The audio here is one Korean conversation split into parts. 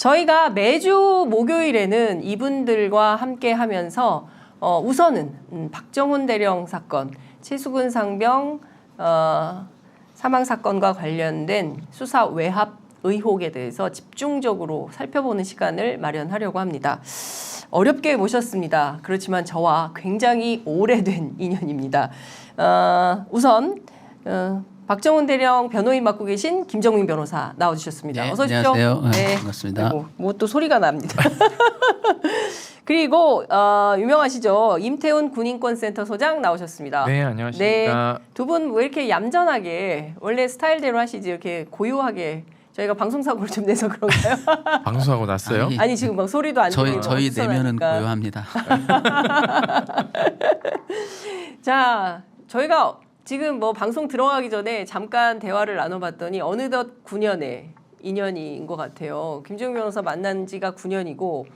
저희가 매주 목요일에는 이분들과 함께 하면서 우선은 박정훈 대령 사건, 최수근 상병 사망 사건과 관련된 수사 외압 의혹에 대해서 집중적으로 살펴보는 시간을 마련하려고 합니다. 어렵게 모셨습니다. 그렇지만 저와 굉장히 오래된 인연입니다. 우선 박정훈 대령 변호인 맡고 계신 김정민 변호사 나와주셨습니다. 네, 어서 오십시오. 안녕하세요. 네, 반갑습니다. 뭐 또 소리가 납니다. 그리고 유명하시죠. 임태훈 군인권센터 소장 나오셨습니다. 네, 안녕하십니까. 네, 두 분 왜 이렇게 얌전하게 원래 스타일대로 하시지 이렇게 고요하게 저희가 방송사고를 좀 내서 그런가요? 방송하고 났어요? 아니 지금 막 소리도 안 들리고 저희 내면은 어수선하니까. 고요합니다. 자, 저희가 지금 뭐 방송 들어가기 전에 잠깐 대화를 나눠봤더니 어느덧 9년의 인연인 것 같아요. 김정민 변호사 만난 지가 9년이고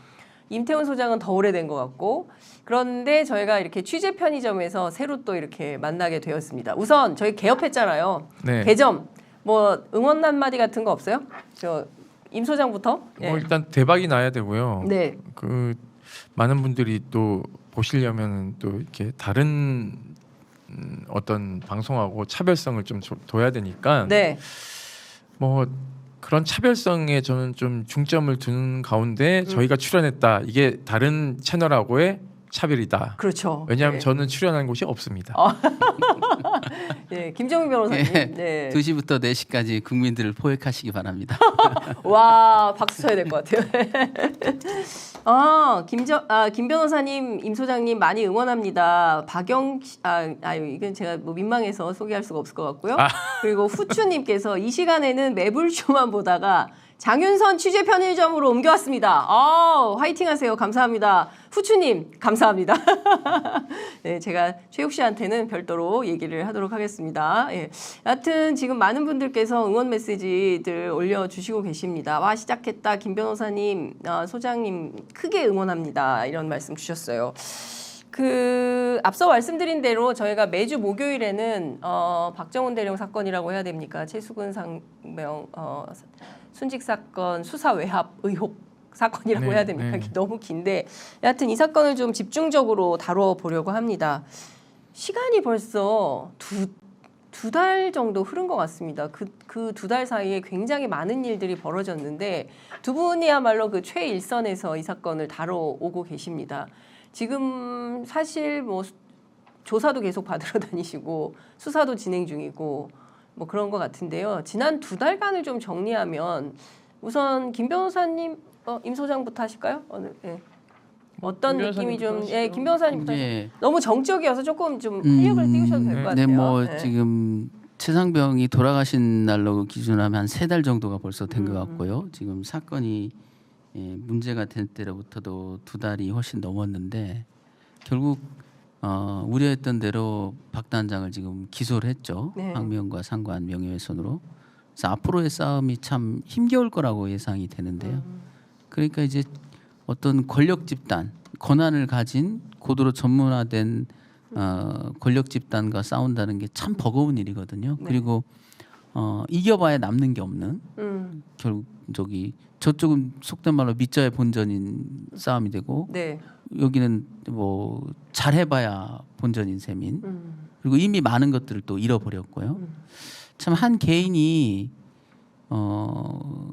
임태훈 소장은 더 오래된 것 같고 그런데 저희가 이렇게 취재 편의점에서 새로 또 이렇게 만나게 되었습니다. 우선 저희 개업했잖아요. 네. 개점 뭐 응원 한마디 같은 거 없어요? 저 임 소장부터. 예. 뭐 일단 대박이 나야 되고요. 네. 그 많은 분들이 또 보시려면 또 이렇게 다른 어떤 방송하고 차별성을 좀 둬야 되니까 네. 뭐 그런 차별성에 저는 좀 중점을 두는 가운데 저희가 출연했다. 이게 다른 채널하고의 차별이다. 그렇죠. 왜냐하면 네. 저는 출연한 곳이 없습니다. 네, 김정민 변호사님. 네. 2시부터 4시까지 국민들을 포획하시기 바랍니다. 와, 박수 쳐야 될 것 같아요. 김 변호사님, 임 소장님 많이 응원합니다. 이건 제가 뭐 민망해서 소개할 수가 없을 것 같고요. 그리고 후추님께서 이 시간에는 매불쇼만 보다가 장윤선 취재 편의점으로 옮겨왔습니다. 화이팅하세요. 감사합니다. 후추님 감사합니다. 네, 제가 최욱 씨한테는 별도로 얘기를 하도록 하겠습니다. 예. 여하튼 지금 많은 분들께서 응원 메시지들 올려주시고 계십니다. 와 시작했다. 김 변호사님, 소장님 크게 응원합니다. 이런 말씀 주셨어요. 앞서 말씀드린 대로 저희가 매주 목요일에는 박정훈 대령 사건이라고 해야 됩니까? 최수근 상병 순직 사건 수사 외압 의혹 사건이라고 네, 해야 됩니까? 네. 너무 긴데 여하튼 이 사건을 좀 집중적으로 다뤄보려고 합니다. 시간이 벌써 두 달 정도 흐른 것 같습니다. 그 두 달 사이에 굉장히 많은 일들이 벌어졌는데 두 분이야말로 그 최일선에서 이 사건을 다뤄오고 계십니다. 지금 사실 뭐 조사도 계속 받으러 다니시고 수사도 진행 중이고 뭐 그런 것 같은데요. 지난 두 달간을 좀 정리하면 우선 김 변호사님, 임 소장부터 하실까요? 어떤 김 느낌이 좀, 변호사님부터 김 변호사님부터 네. 너무 정적이어서 조금 좀 활력을 띄우셔도 될 것 같아요. 네, 뭐 네. 지금 최상병이 돌아가신 날로 기준하면 한 3달 정도가 벌써 된 것 같고요. 지금 사건이 문제가 된 때로부터도 2달이 훨씬 넘었는데 결국 우려했던 대로 박 단장을 지금 기소를 했죠. 네. 황미영과 상관 명예훼손으로. 그래서 앞으로의 싸움이 참 힘겨울 거라고 예상이 되는데요. 그러니까 이제 어떤 권력 집단, 권한을 가진 고도로 전문화된 권력 집단과 싸운다는 게 참 버거운 일이거든요. 네. 그리고 이겨봐야 남는 게 없는 결국 저쪽은 속된 말로 밑자의 본전인 싸움이 되고 네. 여기는 뭐 잘해봐야 본전인 셈인 그리고 이미 많은 것들을 또 잃어버렸고요. 참 한 개인이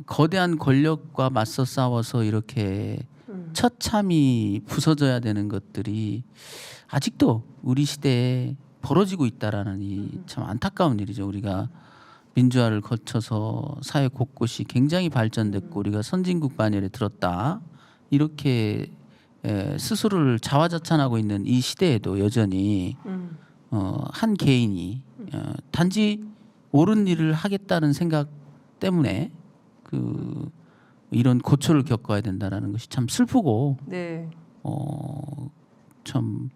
거대한 권력과 맞서 싸워서 이렇게 처참히 부서져야 되는 것들이 아직도 우리 시대에 벌어지고 있다라는 이 참 안타까운 일이죠. 우리가 민주화를 거쳐서 사회 곳곳이 굉장히 발전됐고 우리가 선진국 반열에 들었다 이렇게 스스로를 자화자찬하고 있는 이 시대에도 여전히 한 개인이 단지 옳은 일을 하겠다는 생각 때문에 이런 고초를 겪어야 된다라는 것이 참 슬프고 네. 참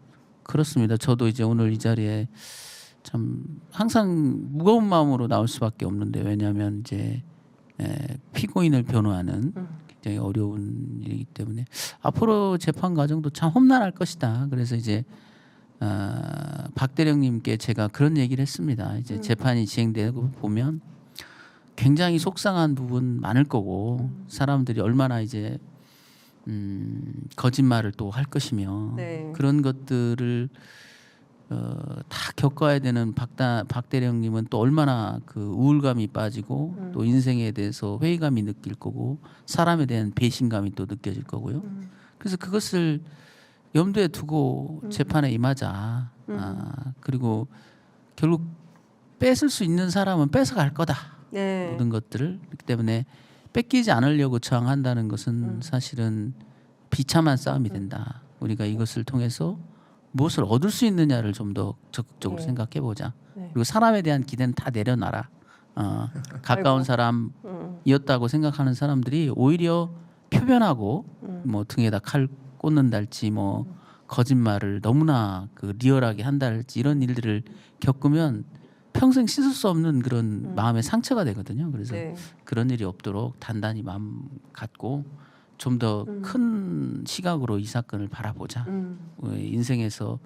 그렇습니다. 저도 이제 오늘 이 자리에 참 항상 무거운 마음으로 나올 수밖에 없는데 왜냐하면 이제 피고인을 변호하는 굉장히 어려운 일이기 때문에 앞으로 재판 과정도 참 험난할 것이다. 그래서 이제 박 대령님께 제가 그런 얘기를 했습니다. 이제 재판이 진행되고 보면 굉장히 속상한 부분 많을 거고 사람들이 얼마나 이제 거짓말을 또 할 것이며 네. 그런 것들을 다 겪어야 되는 박 대령님은 또 얼마나 그 우울감이 빠지고 또 인생에 대해서 회의감이 느낄 거고 사람에 대한 배신감이 또 느껴질 거고요. 그래서 그것을 염두에 두고 재판에 임하자. 그리고 결국 뺏을 수 있는 사람은 뺏어갈 거다. 네. 모든 것들을. 그렇기 때문에 뺏기지 않으려고 저항한다는 것은 사실은 비참한 싸움이 된다. 우리가 이것을 통해서 무엇을 얻을 수 있느냐를 좀 더 적극적으로 네. 생각해 보자. 네. 그리고 사람에 대한 기대는 다 내려놔라. 가까운 사람이었다고 생각하는 사람들이 오히려 표변하고 뭐 등에다 칼 꽂는달지 뭐 거짓말을 너무나 그 리얼하게 한달지 이런 일들을 겪으면 평생 씻을 수 없는 그런 마음의 상처가 되거든요. 그래서 네. 그런 일이 없도록 단단히 마음 갖고 좀 더 큰 시각으로 이 사건을 바라보자. 인생에서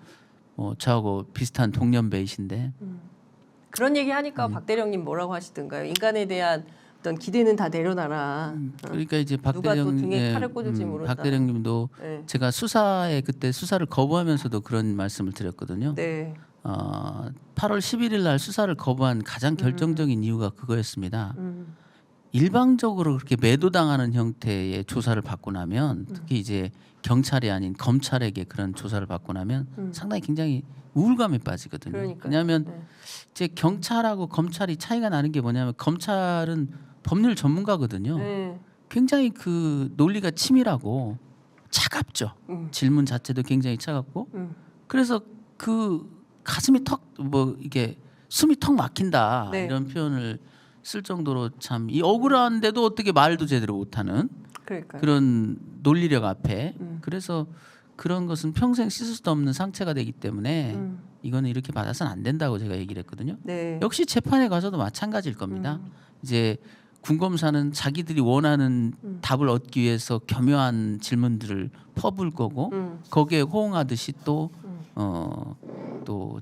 저하고 비슷한 동년배이신데 그런 얘기 하니까 박 대령님 뭐라고 하시던가요? 인간에 대한 어떤 기대는 다 내려놔라. 그러니까 이제 누가 또 등에 칼을 꽂을지 모른다. 박 대령님도 네. 제가 수사에 그때 수사를 거부하면서도 그런 말씀을 드렸거든요. 네. 8월 11일 날 수사를 거부한 가장 결정적인 이유가 그거였습니다. 일방적으로 그렇게 매도당하는 형태의 조사를 받고 나면 특히 이제 경찰이 아닌 검찰에게 그런 조사를 받고 나면 상당히 굉장히 우울감에 빠지거든요. 그러니까요. 왜냐하면 네. 이제 경찰하고 검찰이 차이가 나는 게 뭐냐면 검찰은 법률 전문가거든요. 네. 굉장히 그 논리가 치밀하고 차갑죠. 질문 자체도 굉장히 차갑고 그래서 그 가슴이 턱 뭐 이게 숨이 턱 막힌다 네. 이런 표현을 쓸 정도로 참 이 억울한데도 어떻게 말도 제대로 못하는 그러니까요. 그런 논리력 앞에 그래서 그런 것은 평생 씻을 수 없는 상처가 되기 때문에 이거는 이렇게 받아서는 안 된다고 제가 얘기를 했거든요. 네. 역시 재판에 가서도 마찬가지일 겁니다. 이제 군검사는 자기들이 원하는 답을 얻기 위해서 교묘한 질문들을 퍼부을 거고 거기에 호응하듯이 또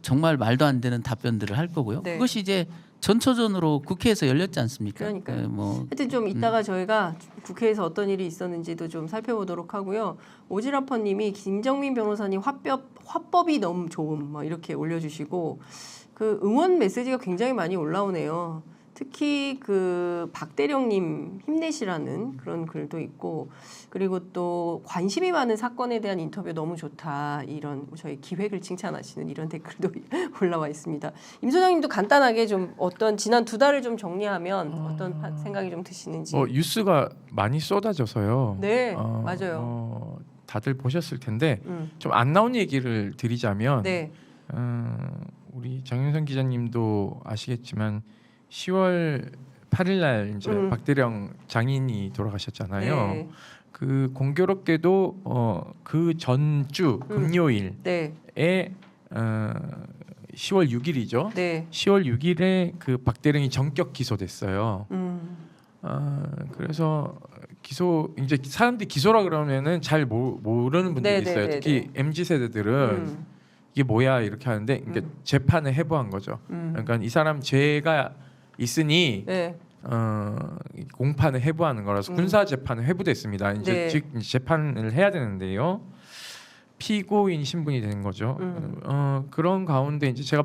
정말 말도 안 되는 답변들을 할 거고요. 네. 그것이 이제 전초전으로 국회에서 열렸지 않습니까? 그러니까요. 뭐 하여튼 좀 이따가 저희가 국회에서 어떤 일이 있었는지도 좀 살펴보도록 하고요. 오지라퍼님이 김정민 변호사님 화법이 너무 좋음 뭐 이렇게 올려주시고 그 응원 메시지가 굉장히 많이 올라오네요. 특히 그 박대령님 힘내시라는 그런 글도 있고 그리고 또 관심이 많은 사건에 대한 인터뷰 너무 좋다 이런 저희 기획을 칭찬하시는 이런 댓글도 올라와 있습니다. 임 소장님도 간단하게 좀 어떤 지난 2달을 좀 정리하면 어떤 생각이 좀 드시는지. 뉴스가 많이 쏟아져서요. 네, 맞아요. 다들 보셨을 텐데 좀 안 나온 얘기를 드리자면 네, 우리 정윤선 기자님도 아시겠지만 10월 8일 날 이제 박대령 장인이 돌아가셨잖아요. 네. 그 공교롭게도 그 전주 금요일에 네, 10월 6일이죠. 네. 10월 6일에 그 박대령이 전격 기소됐어요. 그래서 기소 이제 사람들이 기소라 그러면은 잘 모르는 분들이 네, 있어요. 네, 특히 MZ 세대들은 이게 뭐야 이렇게 하는데 그러니까 재판을 해부한 거죠. 그러니까 이 사람 죄가 있으니 네. 공판을 해부하는 거라서 군사 재판은 해부됐습니다. 이제 네. 즉 재판을 해야 되는데요. 피고인 신분이 되는 거죠. 그런 가운데 이제 제가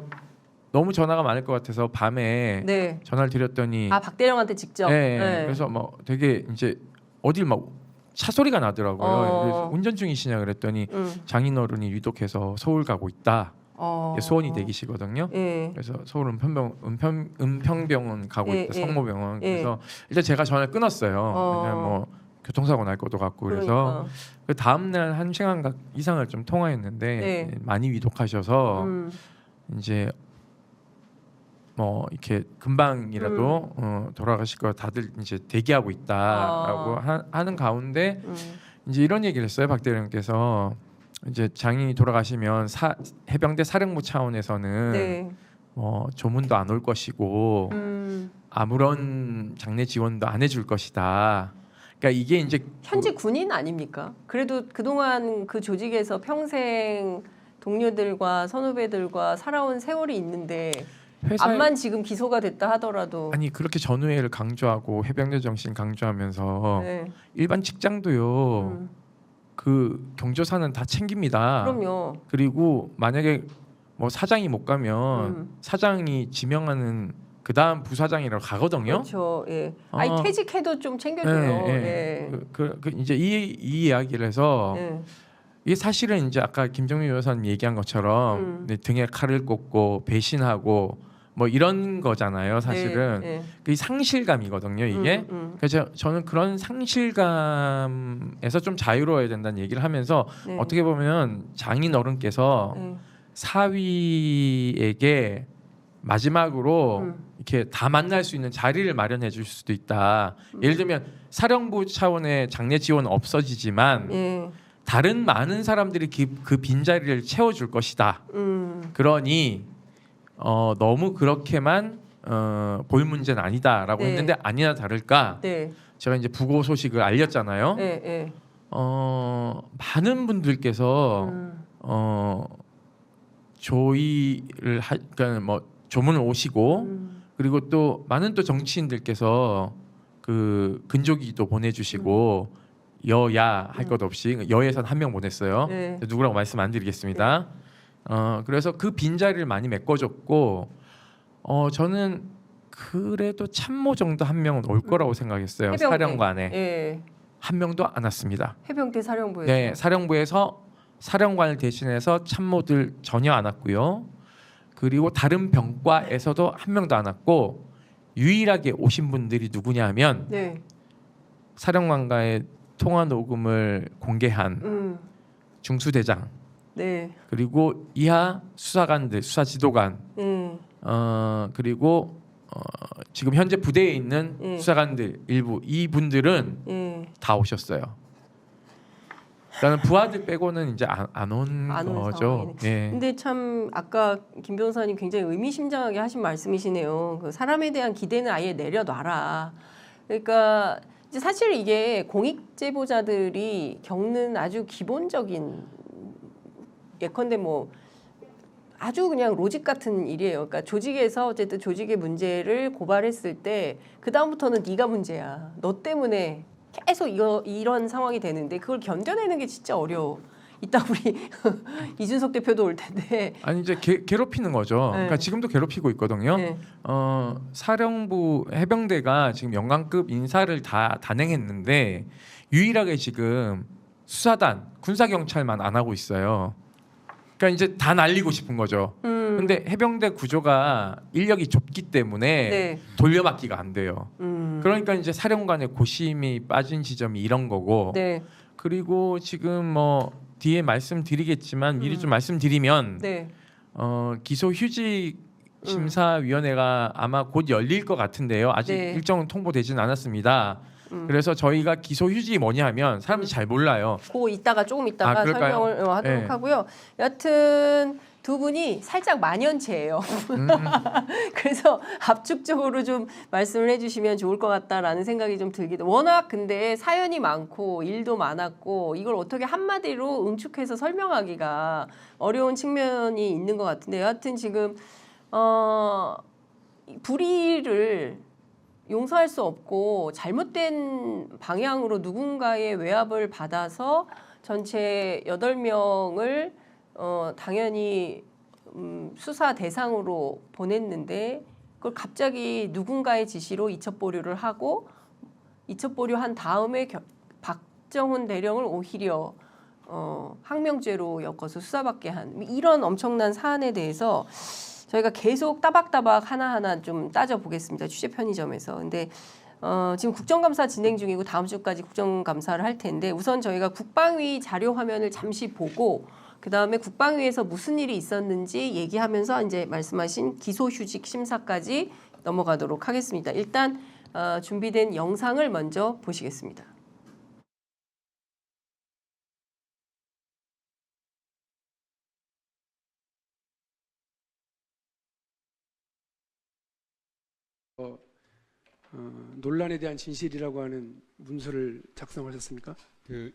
너무 전화가 많을 것 같아서 밤에 네. 전화를 드렸더니 박대령한테 직접. 네, 네. 그래서 뭐 되게 이제 어딜 막 차 소리가 나더라고요. 그래서 운전 중이시냐 그랬더니 장인어른이 유독해서 서울 가고 있다. 소원이 대기시거든요. 예. 그래서 서울 은평병원 가고 예, 있다. 예. 성모병원. 예. 그래서 일단 제가 전화를 끊었어요. 왜냐면 뭐 교통사고 날 것도 같고 그래서 그러니까. 그 다음 날 1시간 이상을 좀 통화했는데 네. 많이 위독하셔서 이제 뭐 이렇게 금방이라도 돌아가실 거 다들 이제 대기하고 있다라고 하는 가운데 이제 이런 얘기를 했어요. 박 대령께서 이제 장인이 돌아가시면 해병대 사령부 차원에서는 네. 조문도 안 올 것이고 아무런 장례 지원도 안 해줄 것이다. 그러니까 이게 이제 현직 군인 아닙니까? 그래도 그동안 그 조직에서 평생 동료들과 선후배들과 살아온 세월이 있는데 암만 지금 기소가 됐다 하더라도 아니 그렇게 전우회를 강조하고 해병대 정신 강조하면서 네. 일반 직장도요. 그 경조사는 다 챙깁니다. 그럼요. 그리고 만약에 뭐 사장이 못 가면 사장이 지명하는 그 다음 부사장이라고 가거든요. 그렇죠. 예. 아니 퇴직해도 좀 챙겨줘요. 예. 이제 이 이야기를 해서 예. 이게 사실은 이제 아까 김정민 변호사님 얘기한 것처럼 등에 칼을 꽂고 배신하고 뭐 이런 거잖아요. 사실은 예. 그 상실감이거든요. 이게 그래서 저는 그런 상실감에서 좀 자유로워야 된다는 얘기를 하면서 네. 어떻게 보면 장인 어른께서 사위에게 마지막으로 이렇게 다 만날 수 있는 자리를 마련해 줄 수도 있다. 예를 들면 사령부 차원의 장례 지원은 없어지지만 예. 다른 많은 사람들이 그 빈자리를 채워줄 것이다. 그러니 너무 그렇게만 볼 문제는 아니다라고 네. 했는데 아니나 다를까 네. 제가 이제 부고 소식을 알렸잖아요. 예. 예. 많은 분들께서 조의를 그러니까 뭐 조문을 오시고 그리고 또 많은 또 정치인들께서 그 근조기도 보내주시고 여야 할 것 없이 여에선 한 명 보냈어요. 네. 누구라고 말씀 안 드리겠습니다. 그래서 그 빈자리를 많이 메꿔줬고 저는 그래도 참모 정도 한 명은 올 거라고 생각했어요. 해병대. 사령관에 예. 한 명도 안 왔습니다. 해병대 사령부에서. 네, 사령부에서 사령관을 대신해서 참모들 전혀 안 왔고요. 그리고 다른 병과에서도 한 명도 안 왔고 유일하게 오신 분들이 누구냐면 네. 사령관과의 통화 녹음을 공개한 중수대장 네. 그리고 이하 수사관들, 수사지도관 그리고 지금 현재 부대에 있는 수사관들 일부 이분들은 다 오셨어요. 나는 부하들 빼고는 이제 안 온 거죠. 예. 근데 참 아까 김 변호사님 굉장히 의미심장하게 하신 말씀이시네요. 그 사람에 대한 기대는 아예 내려놔라. 그러니까 이제 사실 이게 공익 제보자들이 겪는 아주 기본적인 예컨대 뭐 아주 그냥 로직 같은 일이에요. 그러니까 조직에서 어쨌든 조직의 문제를 고발했을 때 그 다음부터는 네가 문제야. 너 때문에 계속 이런 상황이 되는데 그걸 견뎌내는 게 진짜 어려워. 이따 우리 이준석 대표도 올 텐데. 아니 이제 괴롭히는 거죠. 네. 그러니까 지금도 괴롭히고 있거든요. 네. 사령부 해병대가 지금 영관급 인사를 다 단행했는데 유일하게 지금 수사단, 군사경찰만 안 하고 있어요. 그러니까 이제 다 날리고 싶은 거죠. 근데 해병대 구조가 인력이 좁기 때문에 네. 돌려막기가 안 돼요. 그러니까 이제 사령관의 고심이 빠진 지점이 이런 거고. 네. 그리고 지금 뭐 뒤에 말씀드리겠지만 미리 좀 말씀드리면 네. 기소 휴직 심사위원회가 아마 곧 열릴 것 같은데요. 아직 네. 일정은 통보되지는 않았습니다. 그래서 저희가 기소 휴직이 뭐냐면 사람들이 잘 몰라요. 그거 조금 이따가 그럴까요? 설명을 하도록 네. 하고요. 여튼 두 분이 살짝 만연체예요. 그래서 압축적으로 좀 말씀을 해주시면 좋을 것 같다라는 생각이 좀 들기도. 워낙 근데 사연이 많고 일도 많았고 이걸 어떻게 한마디로 응축해서 설명하기가 어려운 측면이 있는 것 같은데 여하튼 지금 불의를 용서할 수 없고 잘못된 방향으로 누군가의 외압을 받아서 전체 8명을 당연히 수사 대상으로 보냈는데 그걸 갑자기 누군가의 지시로 이첩보류를 하고 이첩보류한 다음에 박정훈 대령을 오히려 항명죄로 엮어서 수사받게 한 이런 엄청난 사안에 대해서 저희가 계속 따박따박 하나하나 좀 따져보겠습니다. 취재 편의점에서. 근데 지금 국정감사 진행 중이고 다음 주까지 국정감사를 할 텐데 우선 저희가 국방위 자료 화면을 잠시 보고 그다음에 국방위에서 무슨 일이 있었는지 얘기하면서 이제 말씀하신 기소휴직 심사까지 넘어가도록 하겠습니다. 일단 준비된 영상을 먼저 보시겠습니다. 논란에 대한 진실이라고 하는 문서를 작성하셨습니까?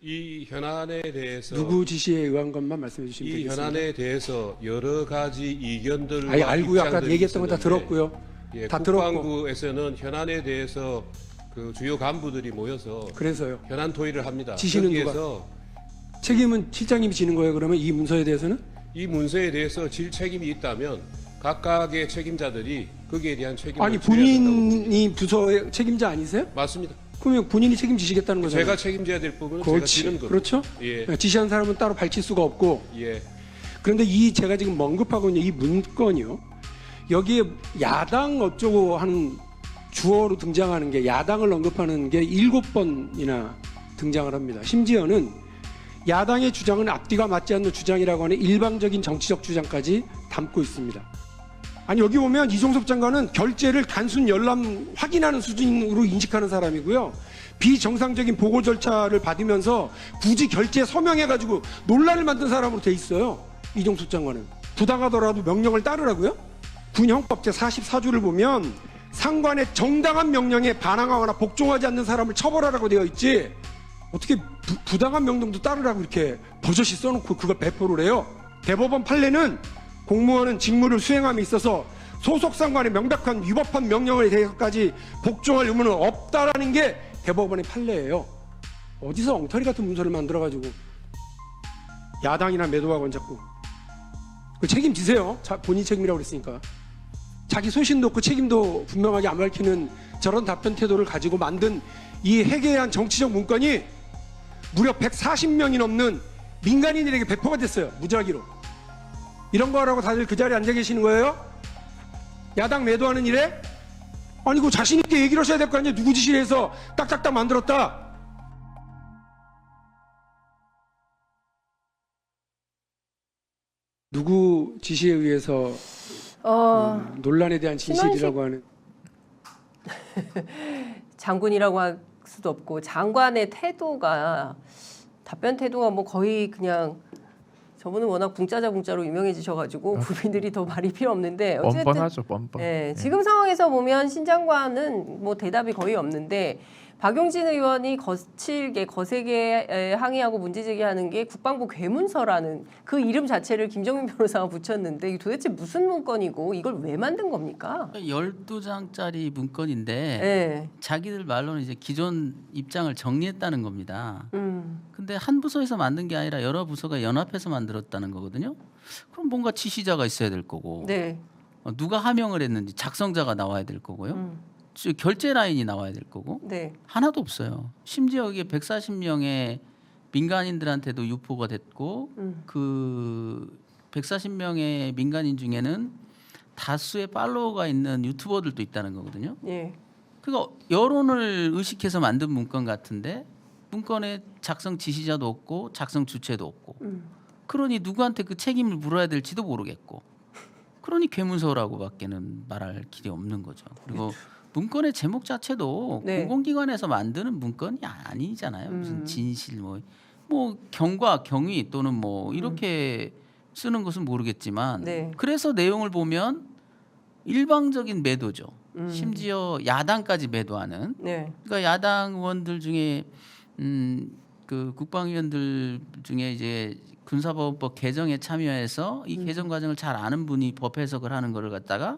이 현안에 대해서 누구 지시에 의한 것만 말씀해 주시면 이 되겠습니다. 현안에 대해서 여러 가지 이견들과 아니, 알고요. 아까 입장들이 얘기했던 거 다 있었는데, 들었고요. 예, 다 들었고. 국방부에서는 현안에 대해서 그 주요 간부들이 모여서 그래서요. 현안 토의를 합니다. 지시는 거기에서 책임은 실장님이 지는 거예요. 그러면 이 문서에 대해서는 이 문서에 대해서 질 책임이 있다면 각각의 책임자들이 거기에 대한 책임을 아니 져야 된다고 본인이 부서의 책임자 아니세요? 맞습니다. 그러면 본인이 책임지시겠다는 거잖아요. 제가 책임져야 될 부분은 제가 그렇지. 지는 겁니다. 그렇죠? 예, 지시한 사람은 따로 밝힐 수가 없고. 예. 그런데 이 제가 지금 언급하고 있는 이 문건이요. 여기에 야당 어쩌고 하는 주어로 등장하는 게 야당을 언급하는 게 7번이나 등장을 합니다. 심지어는 야당의 주장은 앞뒤가 맞지 않는 주장이라고 하는 일방적인 정치적 주장까지 담고 있습니다. 아니 여기 보면 이종섭 장관은 결재를 단순 열람 확인하는 수준으로 인식하는 사람이고요. 비정상적인 보고 절차를 받으면서 굳이 결재 서명해가지고 논란을 만든 사람으로 돼 있어요. 이종섭 장관은. 부당하더라도 명령을 따르라고요? 군 형법 제44조를 보면 상관의 정당한 명령에 반항하거나 복종하지 않는 사람을 처벌하라고 되어 있지, 어떻게 부당한 명령도 따르라고 이렇게 버젓이 써놓고 그걸 배포를 해요. 대법원 판례는 공무원은 직무를 수행함에 있어서 소속 상관의 명백한 위법한 명령에 대해서까지 복종할 의무는 없다라는 게 대법원의 판례예요. 어디서 엉터리 같은 문서를 만들어가지고 야당이나 매도하건 자꾸 그 책임지세요. 본인 책임이라고 그랬으니까. 자기 소신도 없고 책임도 분명하게 안 밝히는 저런 답변 태도를 가지고 만든 이 해괴한 정치적 문건이 무려 140명이 넘는 민간인들에게 배포가 됐어요. 무작위로. 이런 거 하라고 다들 그 자리에 앉아 계시는 거예요? 야당 매도하는 일에? 아니 그 자신 있게 얘기를 하셔야 될 거 아니에요. 누구 지시를 해서 딱딱딱 만들었다. 누구 지시에 의해서 논란에 대한 진실이라고 하는 장군이라고 할 수도 없고 장관의 태도가 답변 태도가 뭐 거의 그냥 저분은 워낙 붕짜자붕짜로 유명해지셔가지고 국민들이 더 말이 필요 없는데 어쨌든 뻔뻔하죠, 뻔뻔. 예, 지금 상황에서 보면 신 장관은 뭐 대답이 거의 없는데 박용진 의원이 거세게 항의하고 문제 제기하는 게 국방부 괴문서라는 그 이름 자체를 김정민 변호사가 붙였는데 이게 도대체 무슨 문건이고 이걸 왜 만든 겁니까? 12장짜리 문건인데 예. 자기들 말로는 이제 기존 입장을 정리했다는 겁니다. 근데 한 부서에서 만든 게 아니라 여러 부서가 연합해서 만들었다는 거거든요. 그럼 뭔가 지시자가 있어야 될 거고 네. 누가 하명을 했는지 작성자가 나와야 될 거고요. 결제 라인이 나와야 될 거고 네. 하나도 없어요. 심지어 이게 140명의 민간인들한테도 유포가 됐고 그 140명의 민간인 중에는 다수의 팔로워가 있는 유튜버들도 있다는 거거든요. 예. 그러니까 여론을 의식해서 만든 문건 같은데 문건에 작성 지시자도 없고 작성 주체도 없고 그러니 누구한테 그 책임을 물어야 될지도 모르겠고 그러니 괴문서라고밖에는 말할 길이 없는 거죠. 그리고 문건의 제목 자체도 네. 공공기관에서 만드는 문건이 아니잖아요. 무슨 진실 뭐 경과 경위 또는 뭐 이렇게 쓰는 것은 모르겠지만 네. 그래서 내용을 보면 일방적인 매도죠. 심지어 야당까지 매도하는. 네. 그러니까 야당 의원들 중에 그 국방위원들 중에 이제 군사법원법 개정에 참여해서 이 개정 과정을 잘 아는 분이 법 해석을 하는 거를 갖다가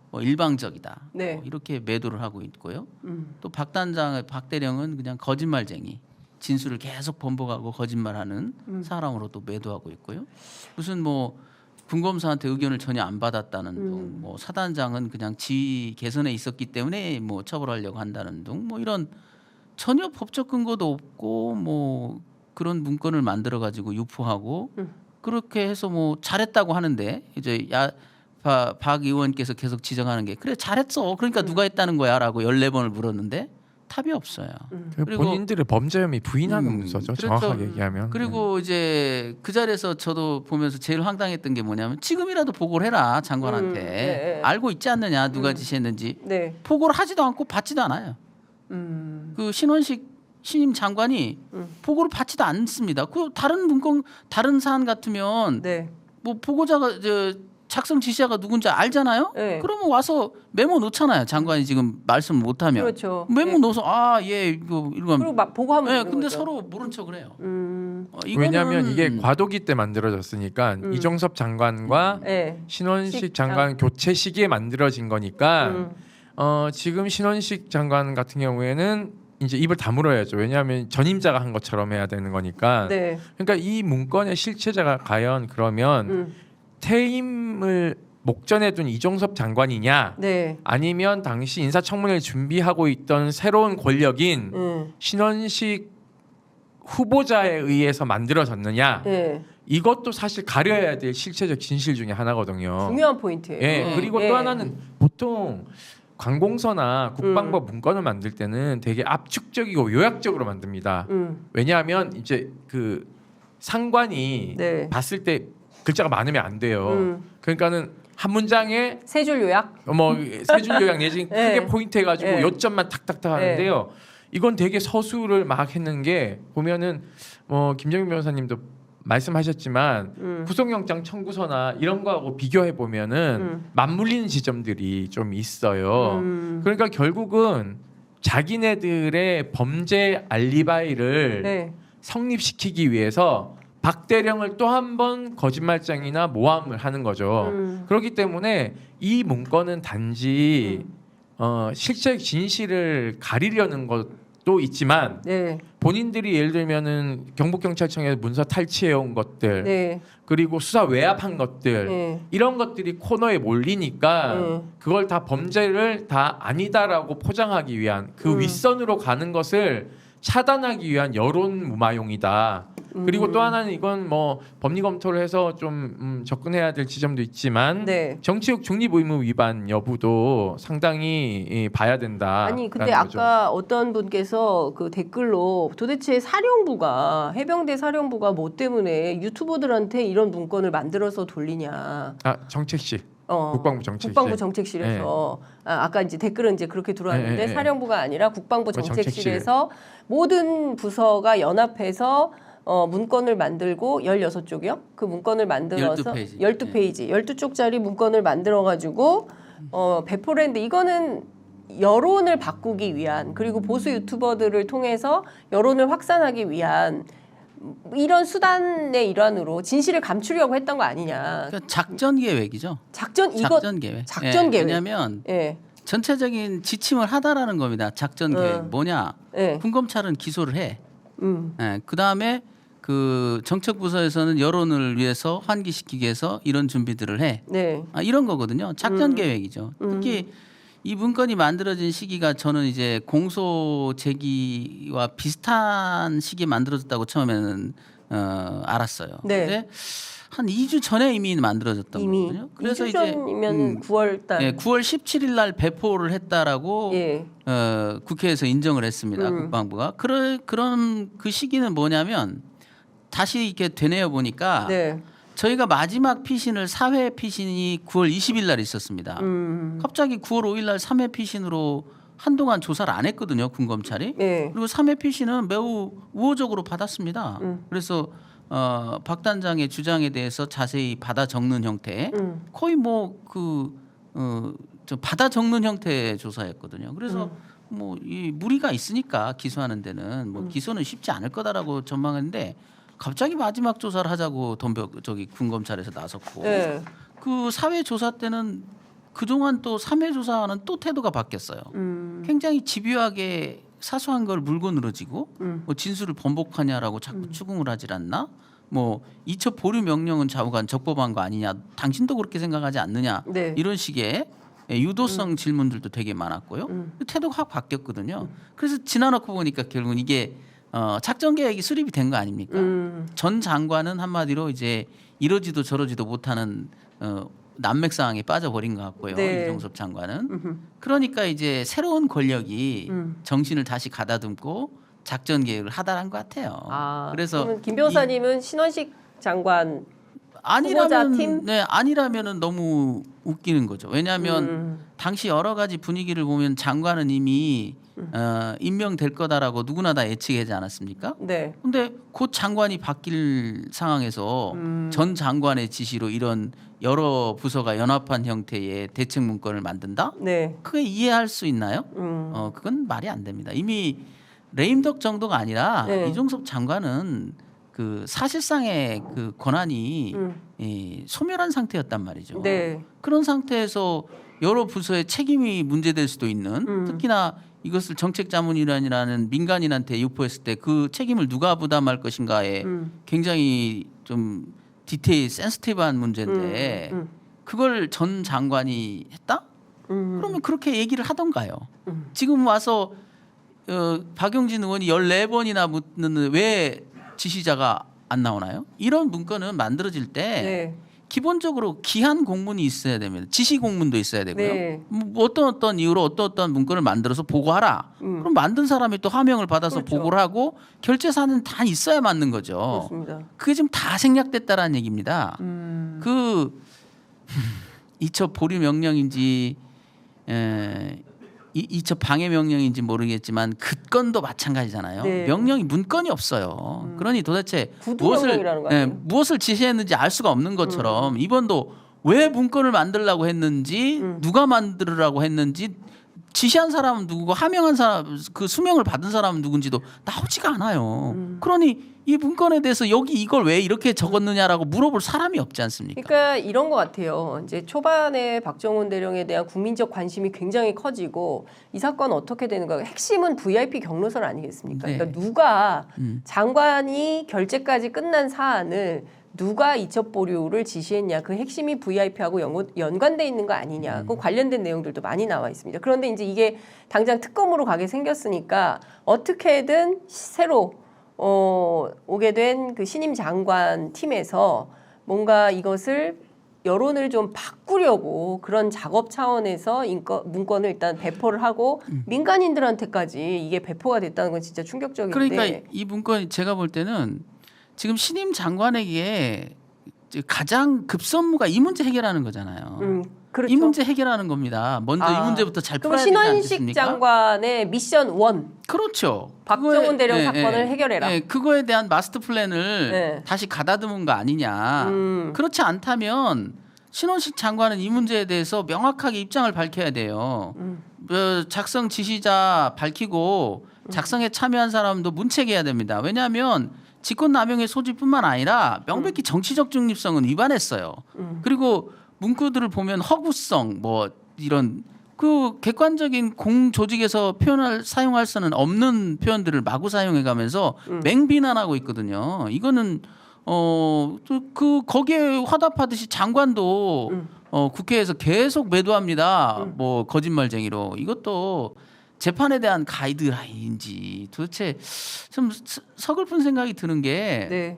뭐 일방적이다. 네. 뭐 이렇게 매도를 하고 있고요. 또 박 단장, 박 대령은 그냥 거짓말쟁이, 진술을 계속 번복하고 거짓말하는 사람으로 또 매도하고 있고요. 무슨 뭐 군검사한테 의견을 전혀 안 받았다는 등, 뭐 사단장은 그냥 지휘 개선에 있었기 때문에 뭐 처벌하려고 한다는 등, 뭐 이런 전혀 법적 근거도 없고 뭐 그런 문건을 만들어 가지고 유포하고 그렇게 해서 뭐 잘했다고 하는데 이제 박 의원께서 계속 지적하는 게 그래 잘했어. 그러니까 누가 했다는 거야라고 14번을 물었는데 답이 없어요. 그리고 본인들의 범죄 혐의 부인하는 문서죠. 그렇죠. 정확하게 얘기하면. 그리고 이제 그 자리에서 저도 보면서 제일 황당했던 게 뭐냐면 지금이라도 보고를 해라 장관한테. 네. 알고 있지 않느냐 누가 지시했는지. 네. 보고를 하지도 않고 받지도 않아요. 그 신원식 신임 장관이 보고를 받지도 않습니다. 그 다른 문건 다른 사안 같으면 네. 뭐 보고자가 작성 지시자가 누군지 알잖아요. 네. 그러면 와서 메모 놓잖아요. 장관이 지금 말씀 못하면 그렇죠. 메모 네. 넣어서 이거 그리고 막 보고하면 네, 되는 근데 거죠. 서로 모른 척을 해요. 왜냐하면 이게 과도기 때 만들어졌으니까 이종섭 장관과 네. 신원식 장관 교체 시기에 만들어진 거니까 지금 신원식 장관 같은 경우에는 이제 입을 다물어야죠. 왜냐하면 전임자가 한 것처럼 해야 되는 거니까. 네. 그러니까 이 문건의 실체자가 과연 그러면 퇴임을 목전에 둔 이종섭 장관이냐, 네. 아니면 당시 인사청문회를 준비하고 있던 새로운 권력인 신원식 후보자에 의해서 만들어졌느냐, 네. 이것도 사실 가려야 될 실체적 진실 중에 하나거든요. 중요한 포인트예요. 예, 그리고 예. 또 하나는 보통 관공서나 국방부 문건을 만들 때는 되게 압축적이고 요약적으로 만듭니다. 왜냐하면 이제 그 상관이 네. 봤을 때 글자가 많으면 안 돼요. 그러니까는 한 문장에 세 줄 요약. 뭐 세 줄 요약 내지 네. 크게 포인트 해가지고 네. 요점만 탁탁탁 하는데요. 이건 되게 서술을 막 했는 게 보면은 김정인 변호사님도 말씀하셨지만 구속영장 청구서나 이런 거하고 비교해 보면은 맞물리는 지점들이 좀 있어요. 그러니까 결국은 자기네들의 범죄 알리바이를 네. 성립시키기 위해서 박대령을 또 한 번 거짓말장이나 모함을 하는 거죠. 그렇기 때문에 이 문건은 단지 실제 진실을 가리려는 것도 있지만 네. 본인들이 예를 들면은 경북경찰청에서 문서 탈취해 온 것들 네. 그리고 수사 외압한 것들 네. 이런 것들이 코너에 몰리니까 그걸 다 범죄를 다 아니다라고 포장하기 위한 그 윗선으로 가는 것을 차단하기 위한 여론 무마용이다. 그리고 또 하나는 이건 뭐 법리 검토를 해서 좀 접근해야 될 지점도 있지만 네. 정치적 중립 의무 위반 여부도 상당히 봐야 된다. 아니 근데 아까 어떤 분께서 그 댓글로 도대체 사령부가 해병대 사령부가 뭐 때문에 유튜버들한테 이런 문건을 만들어서 돌리냐. 정책실. 국방부 정책실. 국방부 정책실에서 아까 이제 댓글은 이제 그렇게 들어왔는데 사령부가 아니라 국방부 정책실에서 모든 부서가 연합해서 문건을 만들고 16쪽이요? 그 문건을 만들어서 12페이지. 12페이지, 12쪽짜리 문건을 만들어 가지고 배포를 했는데 이거는 여론을 바꾸기 위한 그리고 보수 유튜버들을 통해서 여론을 확산하기 위한 이런 수단의 일환으로 진실을 감추려고 했던 거 아니냐. 그러니까 작전 계획이죠. 작전 계획. 작전 계획. 왜냐하면 예. 전체적인 지침을 하다라는 겁니다. 작전 계획 뭐냐? 예. 군검찰은 기소를 해. 그 다음에 그 정책부서에서는 여론을 위해서 환기시키기 위해서 이런 준비들을 해. 네. 이런 거거든요. 작전 계획이죠. 특히 이 문건이 만들어진 시기가 저는 이제 공소 제기와 비슷한 시기에 만들어졌다고 처음에는 알았어요. 네. 근데 한 2주 전에 이미 만들어졌던 이미 거거든요. 그래서 2주 이제 전이면 9월 달. 예, 9월 17일 날 배포를 했다라고 예. 국회에서 인정을 했습니다. 국방부가. 그런 그 시기는 뭐냐면 다시 이렇게 되뇌어 보니까 네. 저희가 마지막 피신을 4회 피신이 9월 20일 날 있었습니다. 갑자기 9월 5일 날 3회 피신으로 한동안 조사를 안 했거든요. 군검찰이. 네. 그리고 3회 피신은 매우 우호적으로 받았습니다. 그래서 박 단장의 주장에 대해서 자세히 받아 적는 형태, 거의 뭐 저 받아 적는 형태의 조사였거든요. 그래서 뭐 이 무리가 있으니까 기소하는 데는 뭐 기소는 쉽지 않을 거다라고 전망했는데 갑자기 마지막 조사를 하자고 군검찰에서 나섰고 네. 그 사회 조사 때는 그동안 또 3회 조사는 또 태도가 바뀌었어요. 굉장히 집요하게 사소한 걸 물고 늘어지고 뭐 진술을 번복하냐라고 자꾸 추궁을 하질 않나? 뭐 이첩 보류 명령은 좌우간 적법한 거 아니냐? 당신도 그렇게 생각하지 않느냐? 네. 이런 식의 유도성 질문들도 되게 많았고요. 태도가 확 바뀌었거든요. 그래서 지나놓고 보니까 결국은 이게 작전 계획이 수립이 된 거 아닙니까? 전 장관은 한마디로 이제 이러지도 저러지도 못하는 난맥 상황에 빠져버린 것 같고요. 네. 이종섭 장관은. 그러니까 이제 새로운 권력이 정신을 다시 가다듬고 작전 계획을 하달한 것 같아요. 그래서 그러면 김 변호사님은 신원식 장관 후보자 팀? 아니라면은 너무 웃기는 거죠. 왜냐하면 당시 여러 가지 분위기를 보면 장관은 이미 임명될 거다라고 누구나 다 예측하지 않았습니까? 네. 근데 곧 장관이 바뀔 상황에서 전 장관의 지시로 이런 여러 부서가 연합한 형태의 대책 문건을 만든다? 네. 그게 이해할 수 있나요? 그건 말이 안 됩니다. 이미 레임덕 정도가 아니라 네. 이종섭 장관은 그 사실상의 그 권한이 소멸한 상태였단 말이죠. 네. 그런 상태에서 여러 부서의 책임이 문제될 수도 있는 특히나 이것을 정책자문위원이라는 민간인한테 유포했을 때 그 책임을 누가 부담할 것인가에 굉장히 좀 디테일 센시티브한 문제인데 그걸 전 장관이 했다? 그러면 그렇게 얘기를 하던가요. 지금 와서 박용진 의원이 14번이나 묻는 왜 지시자가 안 나오나요? 이런 문건은 만들어질 때 네. 기본적으로 기한 공문이 있어야 됩니다. 지시 공문도 있어야 되고요. 네. 뭐 어떤 이유로 어떤 문건을 만들어서 보고하라. 그럼 만든 사람이 또 하명을 받아서 그렇죠. 보고를 하고 결재사는 다 있어야 맞는 거죠. 그렇습니다. 그게 지금 다 생략됐다라는 얘기입니다. 그 이첩 보류 명령인지 이첩 방해 명령인지 모르겠지만 그 건도 마찬가지잖아요. 네. 명령이 문건이 없어요. 그러니 도대체 구두 명령이라는 거 아니에요? 무엇을 지시했는지 알 수가 없는 것처럼 이번도 왜 문건을 만들라고 했는지 누가 만들으라고 했는지 지시한 사람은 누구고 하명한 사람 그 수명을 받은 사람은 누군지도 나오지가 않아요. 그러니 이 문건에 대해서 여기 이걸 왜 이렇게 적었느냐라고 물어볼 사람이 없지 않습니까? 그러니까 이런 것 같아요. 이제 초반에 박정훈 대령에 대한 국민적 관심이 굉장히 커지고 이 사건 어떻게 되는가. 핵심은 VIP 경로설 아니겠습니까? 네. 그러니까 누가 장관이 결재까지 끝난 사안을 누가 이첩 보류를 지시했냐. 그 핵심이 VIP하고 연관돼 있는 거 아니냐. 그 관련된 내용들도 많이 나와 있습니다. 그런데 이제 이게 당장 특검으로 가게 생겼으니까 어떻게든 새로 오게 된 그 신임 장관 팀에서 뭔가 이것을 여론을 좀 바꾸려고 그런 작업 차원에서 문건을 일단 배포를 하고 민간인들한테까지 이게 배포가 됐다는 건 진짜 충격적인데. 그러니까 이 문건이 제가 볼 때는 지금 신임 장관에게 가장 급선무가 이 문제 해결하는 거잖아요. 그렇죠. 이 문제 해결하는 겁니다. 먼저 이 문제부터 잘 그럼 풀어야 되지 신원식 않겠습니까? 장관의 미션 1 그렇죠. 박정훈 대령 사건을 해결해라. 그거에 대한 마스터 플랜을 네. 다시 가다듬은 거 아니냐. 그렇지 않다면 신원식 장관은 이 문제에 대해서 명확하게 입장을 밝혀야 돼요. 작성 지시자 밝히고 작성에 참여한 사람도 문책해야 됩니다. 왜냐하면 직권남용의 소지뿐만 아니라 명백히 정치적 중립성은 위반했어요. 그리고 문구들을 보면 허구성 뭐 이런 그 객관적인 공조직에서 표현을 사용할 수는 없는 표현들을 마구 사용해가면서 맹비난하고 있거든요. 이거는 그 거기에 화답하듯이 장관도 국회에서 계속 매도합니다. 뭐 거짓말쟁이로 이것도 재판에 대한 가이드라인인지 도대체 좀 서글픈 생각이 드는 게 네,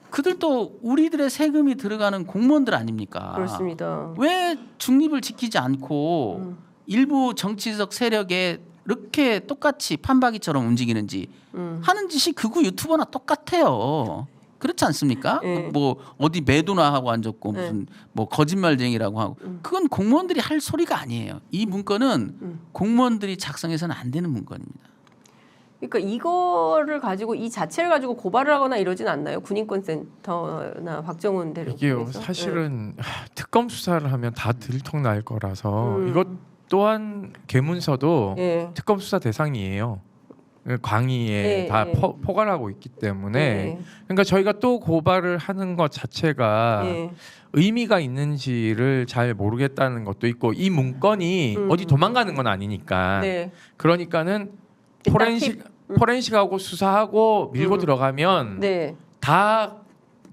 그들도 우리들의 세금이 들어가는 공무원들 아닙니까? 그렇습니다. 왜 중립을 지키지 않고 일부 정치적 세력에 이렇게 똑같이 판박이처럼 움직이는지 하는 짓이 극우 유튜버나 똑같아요. 그렇지 않습니까? 네. 뭐 어디 매도나 하고 앉았고 무슨 뭐 거짓말쟁이라고 하고 그건 공무원들이 할 소리가 아니에요. 이 문건은 공무원들이 작성해서는 안 되는 문건입니다. 그러니까 이거를 가지고 이 자체를 가지고 고발을 하거나 이러진 않나요? 군인권센터나 박정훈 대령. 이게요 사실은 특검 수사를 하면 다 들통날 거라서 이것 또한 계문서도 네. 특검 수사 대상이에요. 광의에 네, 다 네. 포괄하고 있기 때문에 네. 그러니까 저희가 또 고발을 하는 것 자체가 네. 의미가 있는지를 잘 모르겠다는 것도 있고 이 문건이 어디 도망가는 건 아니니까 네. 그러니까는 일단 포렌식하고 수사하고 밀고 들어가면 네. 다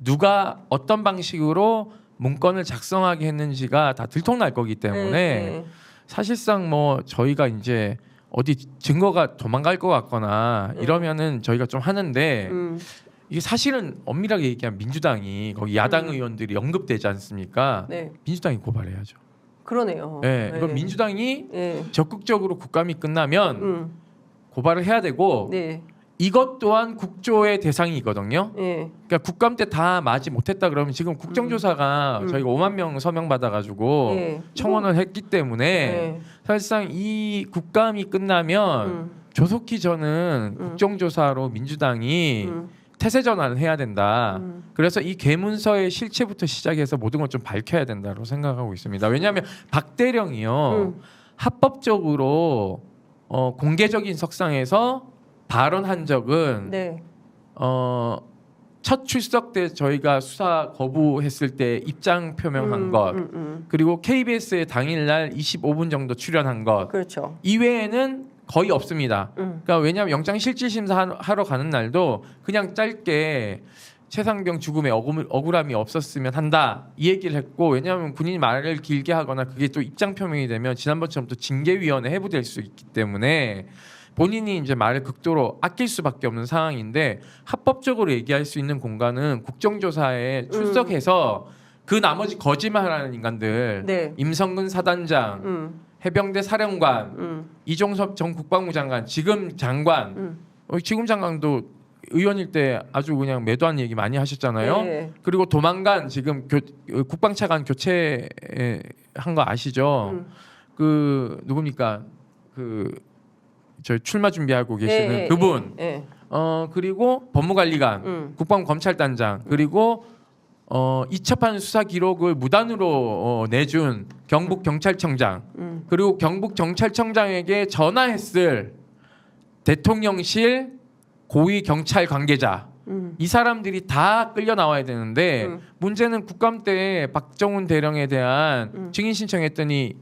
누가 어떤 방식으로 문건을 작성하게 했는지가 다 들통날 거기 때문에 네. 사실상 뭐 저희가 이제 어디 증거가 도망갈 것 같거나 이러면은 저희가 좀 하는데 이게 사실은 엄밀하게 얘기하면 민주당이 거기 야당 의원들이 언급되지 않습니까? 네. 민주당이 고발해야죠. 그러네요. 네. 이건 민주당이 네. 적극적으로 국감이 끝나면 고발을 해야 되고 네. 이것 또한 국조의 대상이거든요. 예. 그러니까 국감 때 다 마지 못했다 그러면 지금 국정조사가 저희가 5만 명 서명 받아가지고 예. 청원을 했기 때문에 예. 사실상 이 국감이 끝나면 조속히 저는 국정조사로 민주당이 태세 전환을 해야 된다. 그래서 이 계문서의 실체부터 시작해서 모든 걸 좀 밝혀야 된다고 생각하고 있습니다. 왜냐하면 박대령이요 합법적으로 공개적인 석상에서 발언한 적은 네. 첫 출석 때 저희가 수사 거부했을 때 입장 표명한 것 그리고 KBS에 당일날 25분 정도 출연한 것 그렇죠. 이외에는 거의 없습니다. 그러니까 왜냐하면 영장 실질 심사하러 가는 날도 그냥 짧게 최상병 죽음에 억울함이 없었으면 한다 이 얘기를 했고 왜냐하면 군인이 말을 길게 하거나 그게 또 입장 표명이 되면 지난번처럼 또 징계위원회 해부될 수 있기 때문에 본인이 이제 말을 극도로 아낄 수밖에 없는 상황인데 합법적으로 얘기할 수 있는 공간은 국정조사에 출석해서 그 나머지 거짓말하는 인간들 네. 임성근 사단장 해병대 사령관 이종섭 전 국방부 장관 지금 장관 지금 장관도 의원일 때 아주 그냥 매도한 얘기 많이 하셨잖아요. 네. 그리고 도망간 지금 국방차관 교체한 거 아시죠? 그 누굽니까? 그 저 출마 준비하고 계시는 예, 예, 그분. 예, 예. 그리고 법무관리관, 국방검찰단장 그리고 이첩한 수사 기록을 무단으로 내준 경북 경찰청장 그리고 경북 경찰청장에게 전화했을 대통령실 고위 경찰 관계자 이 사람들이 다 끌려 나와야 되는데 문제는 국감 때 박정훈 대령에 대한 증인 신청했더니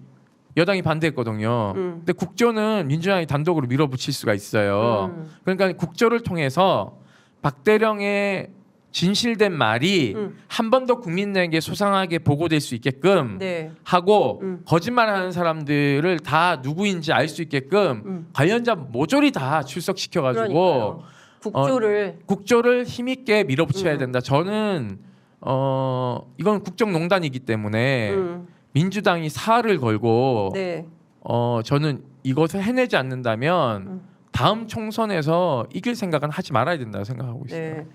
여당이 반대했거든요. 근데 국조는 민주당이 단독으로 밀어붙일 수가 있어요. 그러니까 국조를 통해서 박대령의 진실된 말이 한 번 더 국민에게 소상하게 보고될 수 있게끔 네. 하고 거짓말하는 사람들을 다 누구인지 알 수 있게끔 관련자 모조리 다 출석시켜가지고 그러니까요. 국조를 국조를 힘있게 밀어붙여야 된다. 저는 이건 국정농단이기 때문에 민주당이 사활을 걸고 네. 저는 이것을 해내지 않는다면 다음 총선에서 이길 생각은 하지 말아야 된다고 생각하고 있습니다. 네.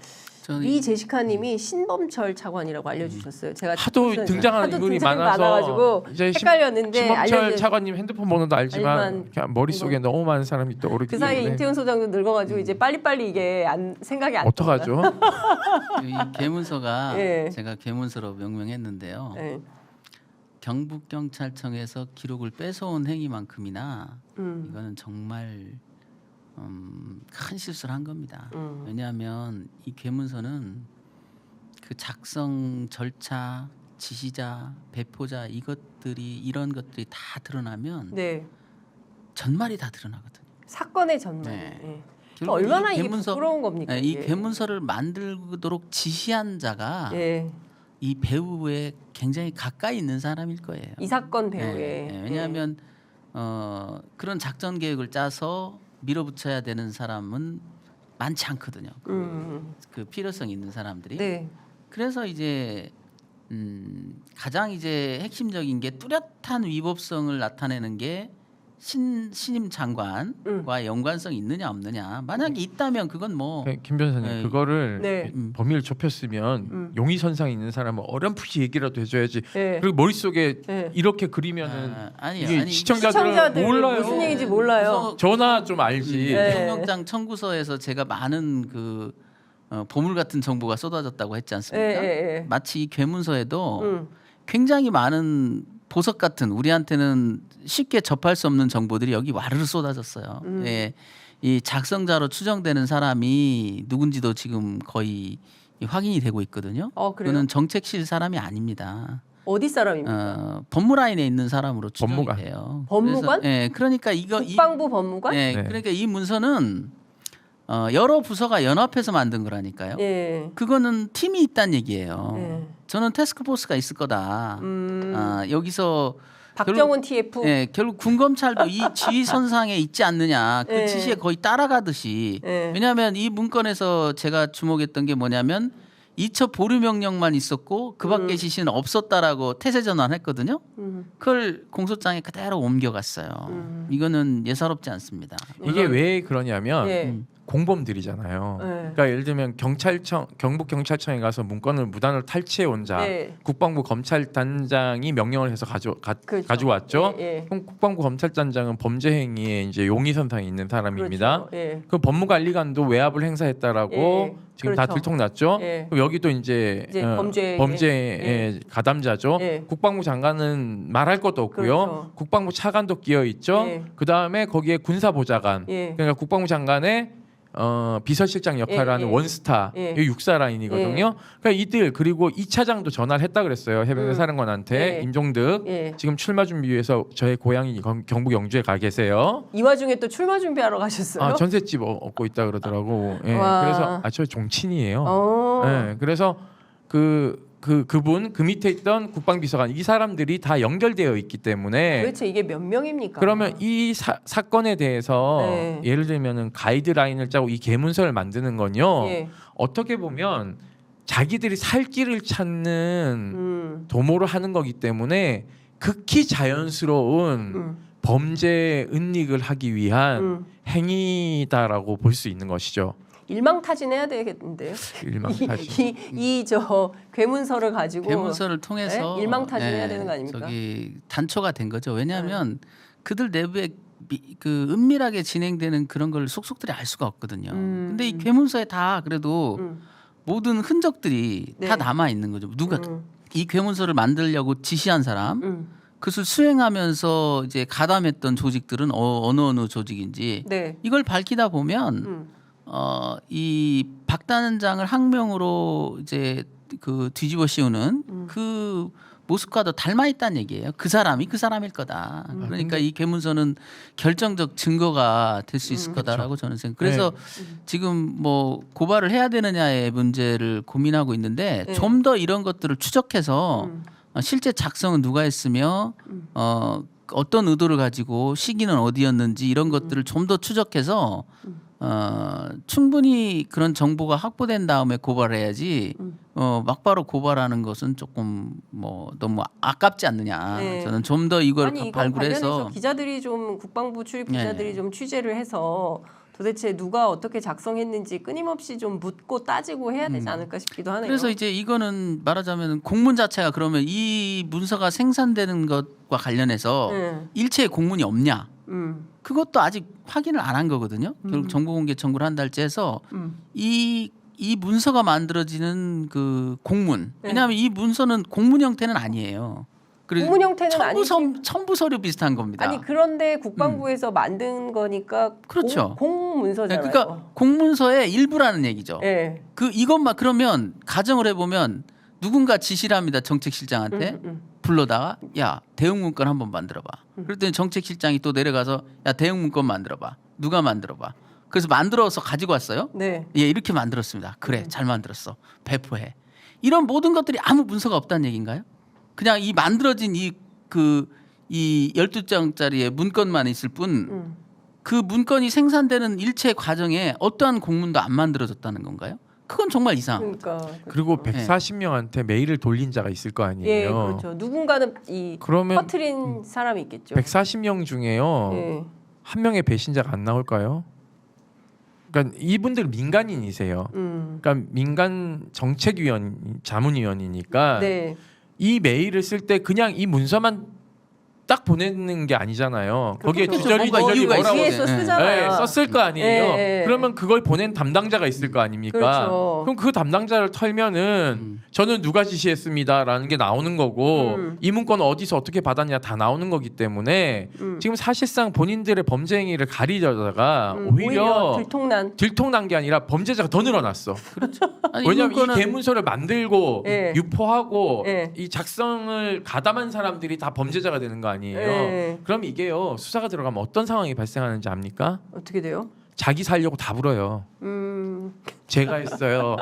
저는 이 제시카님이 신범철 차관이라고 알려주셨어요. 제가 하도 등장하는 인물이 많아서 많아가지고 이제 헷갈렸는데 심범철 차관님 핸드폰 번호도 알지만 알지만 그냥 머릿속에 너무 많은 사람이 떠오르기 그 사이에 때문에 임태훈 소장도 늙어가지고 이제 빨리빨리 이게 생각이 안 나요. 어떡하죠? 이 계문서가 예. 제가 계문서로 명명했는데요. 네. 경북 경찰청에서 기록을 뺏어온 행위만큼이나 이거는 정말 큰 실수를 한 겁니다. 왜냐하면 이 계문서는 그 작성 절차, 지시자, 배포자 이런 것들이 다 드러나면 네. 전말이 다 드러나거든요. 사건의 전말. 네. 네. 결국 얼마나 이 이게 계문서- 부끄러운 겁니까? 이 이게. 계문서를 만들도록 지시한 자가 예. 이 배우에 굉장히 가까이 있는 사람일 거예요. 이 사건 배우에. 네, 왜냐하면 그런 작전 계획을 짜서 밀어붙여야 되는 사람은 많지 않거든요. 그 필요성 있는 사람들이. 네. 그래서 이제 가장 이제 핵심적인 게 뚜렷한 위법성을 나타내는 게 신임 장관과 연관성이 있느냐 없느냐. 만약에 있다면 그건 뭐 김 변호사님 네. 그거를 네. 범위를 좁혔으면 용의선상에 있는 사람은 어렴풋이 얘기라도 해줘야지. 네. 그리고 머릿속에 네. 이렇게 그리면은 아니요. 이게 아니, 시청자들은 몰라요. 무슨 얘기인지 몰라요. 전화 좀 알지. 네. 구속영장 청구서에서 제가 많은 그 보물 같은 정보가 쏟아졌다고 했지 않습니까? 예, 예, 예. 마치 이 괴문서에도 굉장히 많은 보석 같은 우리한테는 쉽게 접할 수 없는 정보들이 여기 와르르 쏟아졌어요. 예, 이 작성자로 추정되는 사람이 누군지도 지금 거의 확인이 되고 있거든요. 그래요? 그는 정책실 사람이 아닙니다. 어디 사람입니까? 법무라인에 있는 사람으로 추정이 법무관. 돼요. 법무관? 그래서, 예, 그러니까 국방부 법무관? 예, 네. 그러니까 이 문서는 여러 부서가 연합해서 만든 거라니까요. 예. 그거는 팀이 있다는 얘기예요. 예. 저는 태스크포스가 있을 거다. 여기서 박정훈 TF. 예, 결국 군검찰도 이 지휘선상에 있지 않느냐. 그 예. 지시에 거의 따라가듯이. 예. 왜냐하면 이 문건에서 제가 주목했던 게 뭐냐면 이첩 보류 명령만 있었고 그 밖에 지시는 없었다라고 태세 전환했거든요. 그걸 공소장에 그대로 옮겨갔어요. 이거는 예사롭지 않습니다. 이게 왜 그러냐면 예. 공범들이잖아요. 네. 그러니까 예를 들면 경찰청, 경북 경찰청에 가서 문건을 무단으로 탈취해 온 자, 네. 국방부 검찰단장이 명령을 해서 그렇죠. 가져왔죠. 예, 예. 그럼 국방부 검찰단장은 범죄 행위에 이제 용의선상에 있는 사람입니다. 그렇죠. 예. 그 법무관리관도 외압을 행사했다라고 예, 지금 다 그렇죠. 들통났죠. 예. 그럼 여기도 이제 범죄의 가담자죠. 예. 국방부 장관은 말할 것도 없고요. 그렇죠. 국방부 차관도 끼어 있죠. 예. 그 다음에 거기에 군사보좌관, 예. 그러니까 국방부 장관의 비서실장 역할을 예, 하는 예. 원스타, 예. 이 육사 라인이거든요. 그러니까 이들 그리고 이 차장도 전화를 했다 그랬어요. 해병대 사령관한테 예. 임종득 예. 지금 출마 준비 위해서 저의 고향이 경북 영주에 가 계세요. 이 와중에 또 출마 준비하러 가셨어요? 아 전셋집 얻고 있다 그러더라고. 예. 와. 그래서 저 종친이에요. 어. 예. 그래서 그분 그 밑에 있던 국방비서관 이 사람들이 다 연결되어 있기 때문에 도대체 이게 몇 명입니까? 그러면 이 사건에 대해서 네. 예를 들면은 가이드라인을 짜고 이 계문서를 만드는 건요. 예. 어떻게 보면 자기들이 살 길을 찾는 도모를 하는 거기 때문에 극히 자연스러운 범죄 은닉을 하기 위한 행위다라고 볼 수 있는 것이죠. 일망타진해야 되겠는데요. 일망타진. 이저 괴문서를 가지고 괴문서를 통해서 네? 일망타진해야 되는 거 아닙니까? 저기 단초가 된 거죠. 왜냐하면 그들 내부에 그 은밀하게 진행되는 그런 걸 속속들이 알 수가 없거든요. 근데 이 괴문서에 다 그래도 모든 흔적들이 네. 다 남아 있는 거죠. 누가 이 괴문서를 만들려고 지시한 사람, 그것을 수행하면서 이제 가담했던 조직들은 어느 조직인지 네. 이걸 밝히다 보면 이 박단장을 항명으로 이제 그 뒤집어 씌우는 그 모습과도 닮아 있다는 얘기예요. 그 사람이 그 사람일 거다. 그러니까 이 괴문서는 결정적 증거가 될 수 있을 거다라고 저는 생각. 그래서 지금 뭐 고발을 해야 되느냐의 문제를 고민하고 있는데 네. 좀 더 이런 것들을 추적해서 실제 작성은 누가 했으며 어떤 의도를 가지고 시기는 어디였는지 이런 것들을 좀 더 추적해서 충분히 그런 정보가 확보된 다음에 고발을 해야지 막바로 고발하는 것은 조금 뭐 너무 아깝지 않느냐. 네. 저는 좀 더 이걸 아니 이건 관련해서 발굴해서 기자들이 좀 국방부 출입 기자들이 네. 좀 취재를 해서 도대체 누가 어떻게 작성했는지 끊임없이 좀 묻고 따지고 해야 되지 않을까 싶기도 하네요. 그래서 이제 이거는 말하자면 공문 자체가 그러면 이 문서가 생산되는 것과 관련해서 네. 일체의 공문이 없냐? 그것도 아직 확인을 안 한 거거든요. 결국 정보공개 청구를 한 달째 해서 이 문서가 만들어지는 그 공문. 네. 왜냐하면 이 문서는 공문 형태는 아니에요. 그래서 공문 형태는 아니지. 첨부 서류 비슷한 겁니다. 아니 그런데 국방부에서 만든 거니까 그렇죠. 공문서잖아요. 그러니까 공문서의 일부라는 얘기죠. 예. 그 이것만 그러면 가정을 해보면 누군가 지시를 합니다. 정책실장한테 불러다가 야 대응 문건 한번 만들어봐. 그랬더니 정책실장이 또 내려가서 야 대응 문건 만들어봐. 누가 만들어봐. 그래서 만들어서 가지고 왔어요. 네. 예 이렇게 만들었습니다. 그래 잘 만들었어. 배포해. 이런 모든 것들이 아무 문서가 없다는 얘기인가요? 그냥 이 만들어진 이 12장짜리의 문건만 있을 뿐 그 문건이 생산되는 일체 과정에 어떠한 공문도 안 만들어졌다는 건가요? 그건 정말 이상합니다. 그러니까. 그리고 140명한테 메일을 돌린 자가 있을 거 아니에요. 예, 그렇죠. 누군가는 이 그러면 퍼트린 사람이 있겠죠. 140명 중에요. 예. 한 명의 배신자가 안 나올까요? 그러니까 이분들 민간인이세요. 그러니까 민간 정책위원, 자문위원이니까 네. 이 메일을 쓸 때 그냥 이 문서만 딱 보내는 게 아니잖아요. 거기에 그렇죠. 뒤절이 뭔가 이유가 뭐라고 위에서 네. 쓰잖아요. 네, 썼을 거 아니에요. 네. 그러면 그걸 보낸 담당자가 있을 거 아닙니까? 그렇죠. 그럼 그 담당자를 털면은 저는 누가 지시했습니다라는 게 나오는 거고 이 문건 어디서 어떻게 받았냐 다 나오는 거기 때문에 지금 사실상 본인들의 범죄 행위를 가리려다가 오히려 들통난 게 아니라 범죄자가 더 늘어났어. 아니, 왜냐하면 문건은 이 계문서를 만들고 예. 유포하고 예. 이 작성을 가담한 사람들이 다 범죄자가 되는 거 아니에요. 예. 그럼 이게요 수사가 들어가면 어떤 상황이 발생하는지 압니까? 어떻게 돼요? 자기 살려고 다 불어요. 제가 했어요.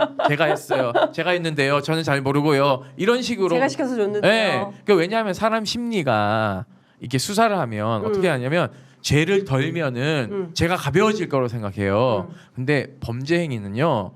제가 했는데요. 저는 잘 모르고요. 이런 식으로. 제가 시켜서 줬는데요. 네. 그러니까 왜냐하면 사람 심리가 이렇게 수사를 하면 어떻게 하냐면 죄를 덜면은 죄가 가벼워질 거라고 생각해요. 근데 범죄 행위는요.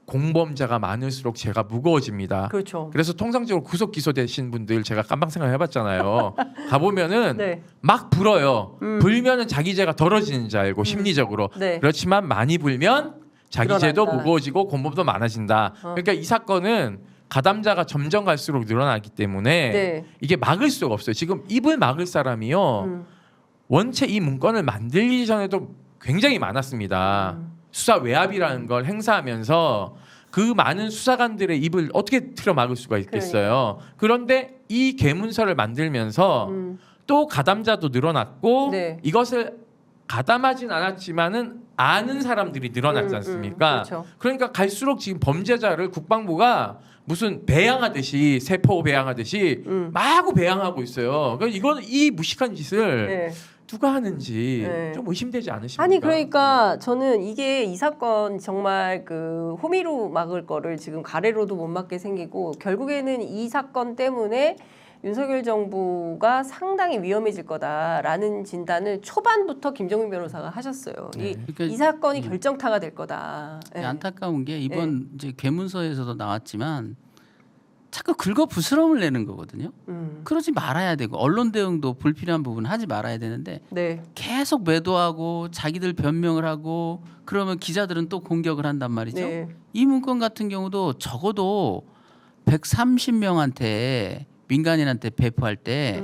공범자가 많을수록 죄가 무거워집니다. 그렇죠. 그래서 통상적으로 구속 기소되신 분들 제가 깜방 생각해봤잖아요. 가보면은 네. 막 불어요. 불면은 자기 죄가 덜어지는 줄 알고 심리적으로. 네. 그렇지만 많이 불면 자기 죄도 드러난다. 무거워지고 공범도 많아진다. 그러니까 이 사건은 가담자가 점점 갈수록 늘어나기 때문에 네. 이게 막을 수가 없어요. 지금 입을 막을 사람이요. 원체 이 문건을 만들기 전에도 굉장히 많았습니다. 수사 외압이라는 걸 행사하면서 그 많은 수사관들의 입을 어떻게 틀어 막을 수가 있겠어요. 그런데 이 계문서를 만들면서 또 가담자도 늘어났고 네. 이것을 가담하진 않았지만은 아는 사람들이 늘어났지 않습니까? 그렇죠. 그러니까 갈수록 지금 범죄자를 국방부가 무슨 배양하듯이 세포 배양하듯이 마구 배양하고 있어요. 그러니까 이건 이 무식한 짓을 네. 누가 하는지 네. 좀 의심되지 않으십니까? 아니 그러니까 저는 이게 이 사건 정말 그 호미로 막을 거를 지금 가래로도 못 막게 생기고 결국에는 이 사건 때문에 윤석열 정부가 상당히 위험해질 거다라는 진단을 초반부터 김정민 변호사가 하셨어요. 그러니까 이 사건이 결정타가 될 거다. 네. 안타까운 게 이번 이제 계문서에서도 나왔지만 자꾸 긁어 부스럼을 내는 거거든요. 그러지 말아야 되고 언론 대응도 불필요한 부분 하지 말아야 되는데 네. 계속 매도하고 자기들 변명을 하고 그러면 기자들은 또 공격을 한단 말이죠. 네. 이 문건 같은 경우도 적어도 130명한테 민간인한테 배포할 때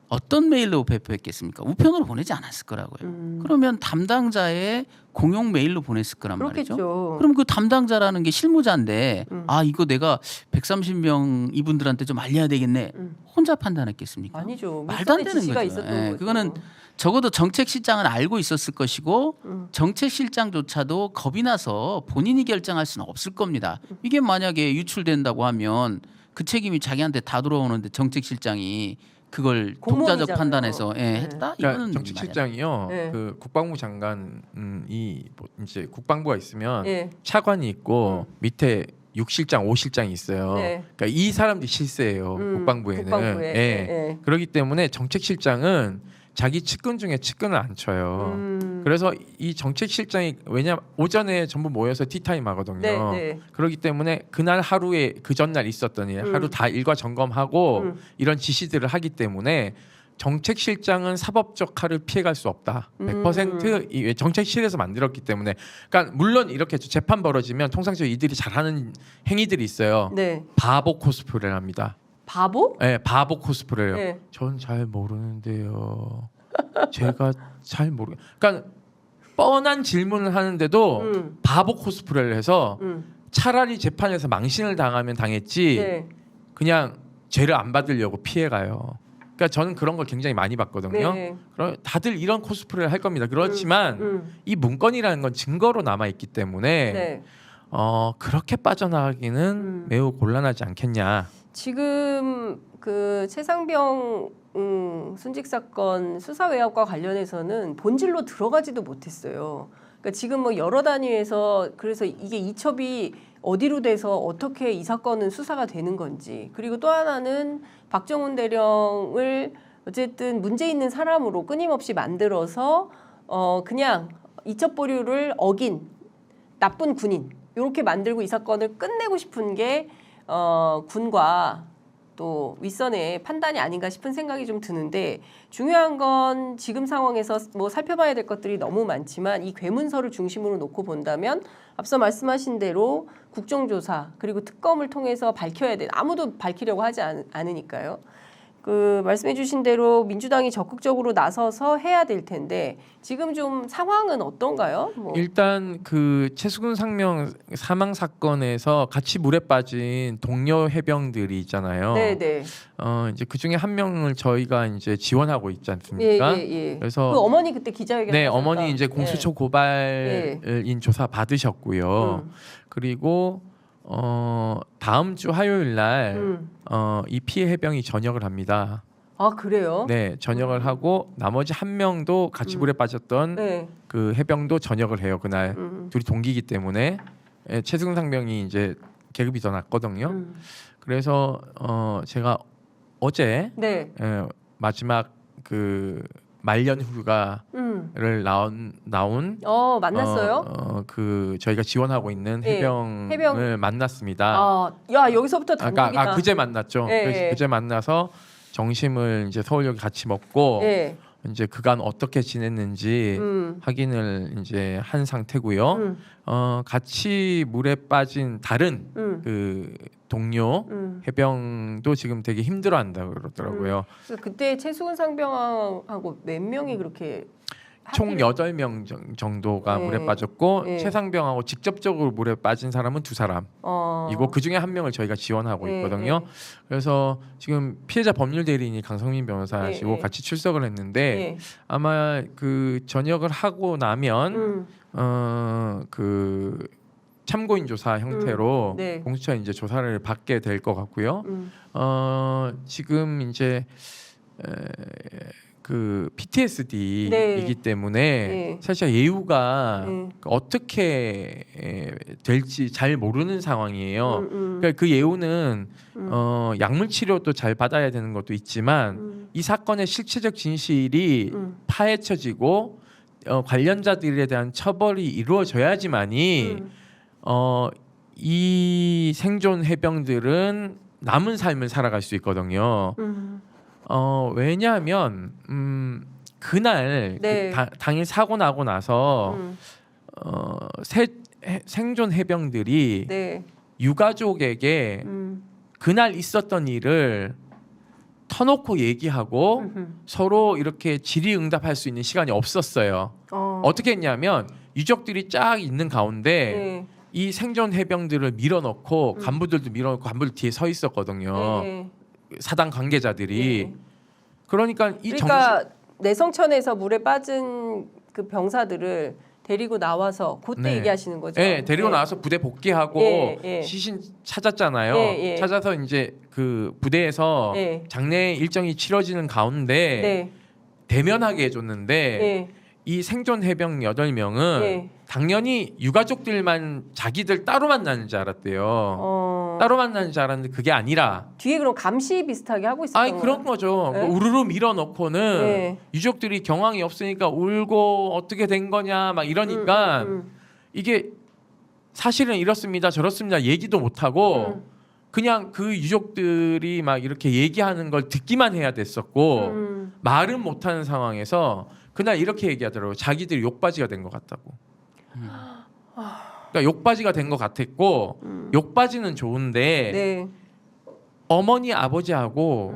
어떤 메일로 배포했겠습니까? 우편으로 보내지 않았을 거라고요. 그러면 담당자의 공용 메일로 보냈을 거란 말이죠. 그렇겠죠. 그럼 그 담당자라는 게 실무자인데 아 이거 내가 130명 이분들한테 좀 알려야 되겠네. 혼자 판단했겠습니까? 아니죠. 말도 안 밑선에 되는 지시가 거죠. 있었던 예, 거죠. 그거는 적어도 정책실장은 알고 있었을 것이고 정책실장조차도 겁이 나서 본인이 결정할 수는 없을 겁니다. 이게 만약에 유출된다고 하면 그 책임이 자기한테 다 돌아오는데 정책실장이 그걸 독자적 공무원이잖아요. 판단해서 네. 했다? 그러니까 이거는 정책실장이요. 네. 그 국방부 장관이 이제 국방부가 있으면 예. 차관이 있고 밑에 6실장, 5실장이 있어요. 네. 그러니까 이 사람들이 실세예요. 국방부에는. 국방부에. 예. 예. 그렇기 때문에 정책실장은 자기 측근 중에 측근을 안 쳐요. 그래서 이 정책실장이 왜냐면 오전에 전부 모여서 티타임 하거든요. 네, 네. 그렇기 때문에 그날 하루에 그 전날 있었던 일 하루 다 일과 점검하고 이런 지시들을 하기 때문에 정책실장은 사법적 칼을 피해갈 수 없다. 100% 이 정책실에서 만들었기 때문에. 그러니까 물론 이렇게 재판 벌어지면 통상적으로 이들이 잘하는 행위들이 있어요. 네. 바보 코스프레를 합니다. 바보? 네, 바보 코스프레요. 네. 전 잘 모르는데요. 제가 잘 모르. 그러니까 뻔한 질문을 하는데도 바보 코스프레를 해서 차라리 재판에서 망신을 당하면 당했지 네. 그냥 죄를 안 받으려고 피해가요. 그러니까 저는 그런 걸 굉장히 많이 봤거든요. 네. 그럼 다들 이런 코스프레를 할 겁니다. 그렇지만 이 문건이라는 건 증거로 남아 있기 때문에 네. 그렇게 빠져나가기는 매우 곤란하지 않겠냐. 지금 그 최상병 순직 사건 수사 외압과 관련해서는 본질로 들어가지도 못했어요. 그러니까 지금 뭐 여러 단위에서 그래서 이게 이첩이 어디로 돼서 어떻게 이 사건은 수사가 되는 건지 그리고 또 하나는 박정훈 대령을 어쨌든 문제 있는 사람으로 끊임없이 만들어서 그냥 이첩 보류를 어긴 나쁜 군인 이렇게 만들고 이 사건을 끝내고 싶은 게 군과 또 윗선의 판단이 아닌가 싶은 생각이 좀 드는데 중요한 건 지금 상황에서 뭐 살펴봐야 될 것들이 너무 많지만 이 괴문서를 중심으로 놓고 본다면 앞서 말씀하신 대로 국정조사 그리고 특검을 통해서 밝혀야 돼. 아무도 밝히려고 하지 않으니까요. 그 말씀해 주신 대로 민주당이 적극적으로 나서서 해야 될 텐데 지금 좀 상황은 어떤가요? 뭐. 일단 그 최수근 상명 사망 사건에서 같이 물에 빠진 동료 해병들이 있잖아요. 네네. 이제 그 중에 한 명을 저희가 이제 지원하고 있지 예, 않습니까? 예. 그래서 그 어머니 그때 기자회견 네, 하셨다. 어머니 이제 공수처 고발인 조사 받으셨고요. 그리고 다음 주 화요일 날 이 피해 해병이 전역을 합니다. 아 그래요? 네, 전역을 하고 나머지 한 명도 같이 물에 빠졌던 네. 그 해병도 전역을 해요. 그날 둘이 동기이기 때문에 최승훈 상병이 이제 계급이 더 낮거든요. 그래서 제가 어제 네. 마지막 그 말년 휴가를 나온 만났어요? 그 저희가 지원하고 있는 예, 해병을 해병. 만났습니다. 야 여기서부터 단독이다. 그제 만났죠. 예, 그래서 예. 그제 만나서 점심을 이제 서울역에 같이 먹고 예. 이제 그간 어떻게 지냈는지 확인을 이제 한 상태고요. 같이 물에 빠진 다른 그 동료 해병도 지금 되게 힘들어한다고 그러더라고요. 그래서 그때 최수근 상병하고 몇 명이 그렇게 총 하필- 8명 정도가 네. 물에 빠졌고 네. 최상병하고 직접적으로 물에 빠진 사람은 2사람. 이고 그 중에 한 명을 저희가 지원하고 네, 있거든요. 그래서 지금 피해자 법률 대리인이 강성민 변호사시고 네, 네. 같이 출석을 했는데 예. 아마 그 전역을 하고 나면 그 참고인 조사 형태로 네. 공수처 이제 조사를 받게 될 것 같고요. 지금 이제 그 PTSD이기 네. 때문에 네. 사실 예우가 네. 어떻게 될지 잘 모르는 상황이에요. 그러니까 그 예우는 약물 치료도 잘 받아야 되는 것도 있지만 이 사건의 실체적 진실이 파헤쳐지고 관련자들에 대한 처벌이 이루어져야지만이 이 생존 해병들은 남은 삶을 살아갈 수 있거든요. 왜냐하면 그날 네. 당일 사고 나고 나서 생존 해병들이 네. 유가족에게 그날 있었던 일을 터놓고 얘기하고 서로 이렇게 질의응답할 수 있는 시간이 없었어요. 어떻게 했냐면 유족들이 쫙 있는 가운데 네. 이 생존 해병들을 밀어넣고 간부들도 밀어넣고 간부들 뒤에 서 있었거든요. 네. 사당 관계자들이. 네. 그러니까 그러니까 내성천에서 물에 빠진 그 병사들을 데리고 나와서 그때 네. 얘기하시는 거죠. 네, 데리고 네. 나와서 부대 복귀하고 예, 예. 시신 찾았잖아요. 예, 예. 찾아서 이제 그 부대에서 예. 장례 일정이 치러지는 가운데 네. 대면하게 해줬는데 네. 이 생존 해병 8명은 네. 당연히 유가족들만 자기들 따로 만나는 줄 알았대요. 따로 만나는 줄 알았는데 그게 아니라 뒤에 그럼 감시 비슷하게 하고 있었던 아니 거예요? 그런 거죠. 네? 뭐 우르르 밀어넣고는 네. 유족들이 경황이 없으니까 울고 어떻게 된 거냐 막 이러니까 이게 사실은 이렇습니다 저렇습니다 얘기도 못 하고 그냥 그 유족들이 막 이렇게 얘기하는 걸 듣기만 해야 됐었고 말은 못 하는 상황에서 그날 이렇게 얘기하더라고요. 자기들이 욕바지가 된 것 같다고. 그러니까 욕바지가 된 것 같았고 욕바지는 좋은데 네. 어머니 아버지하고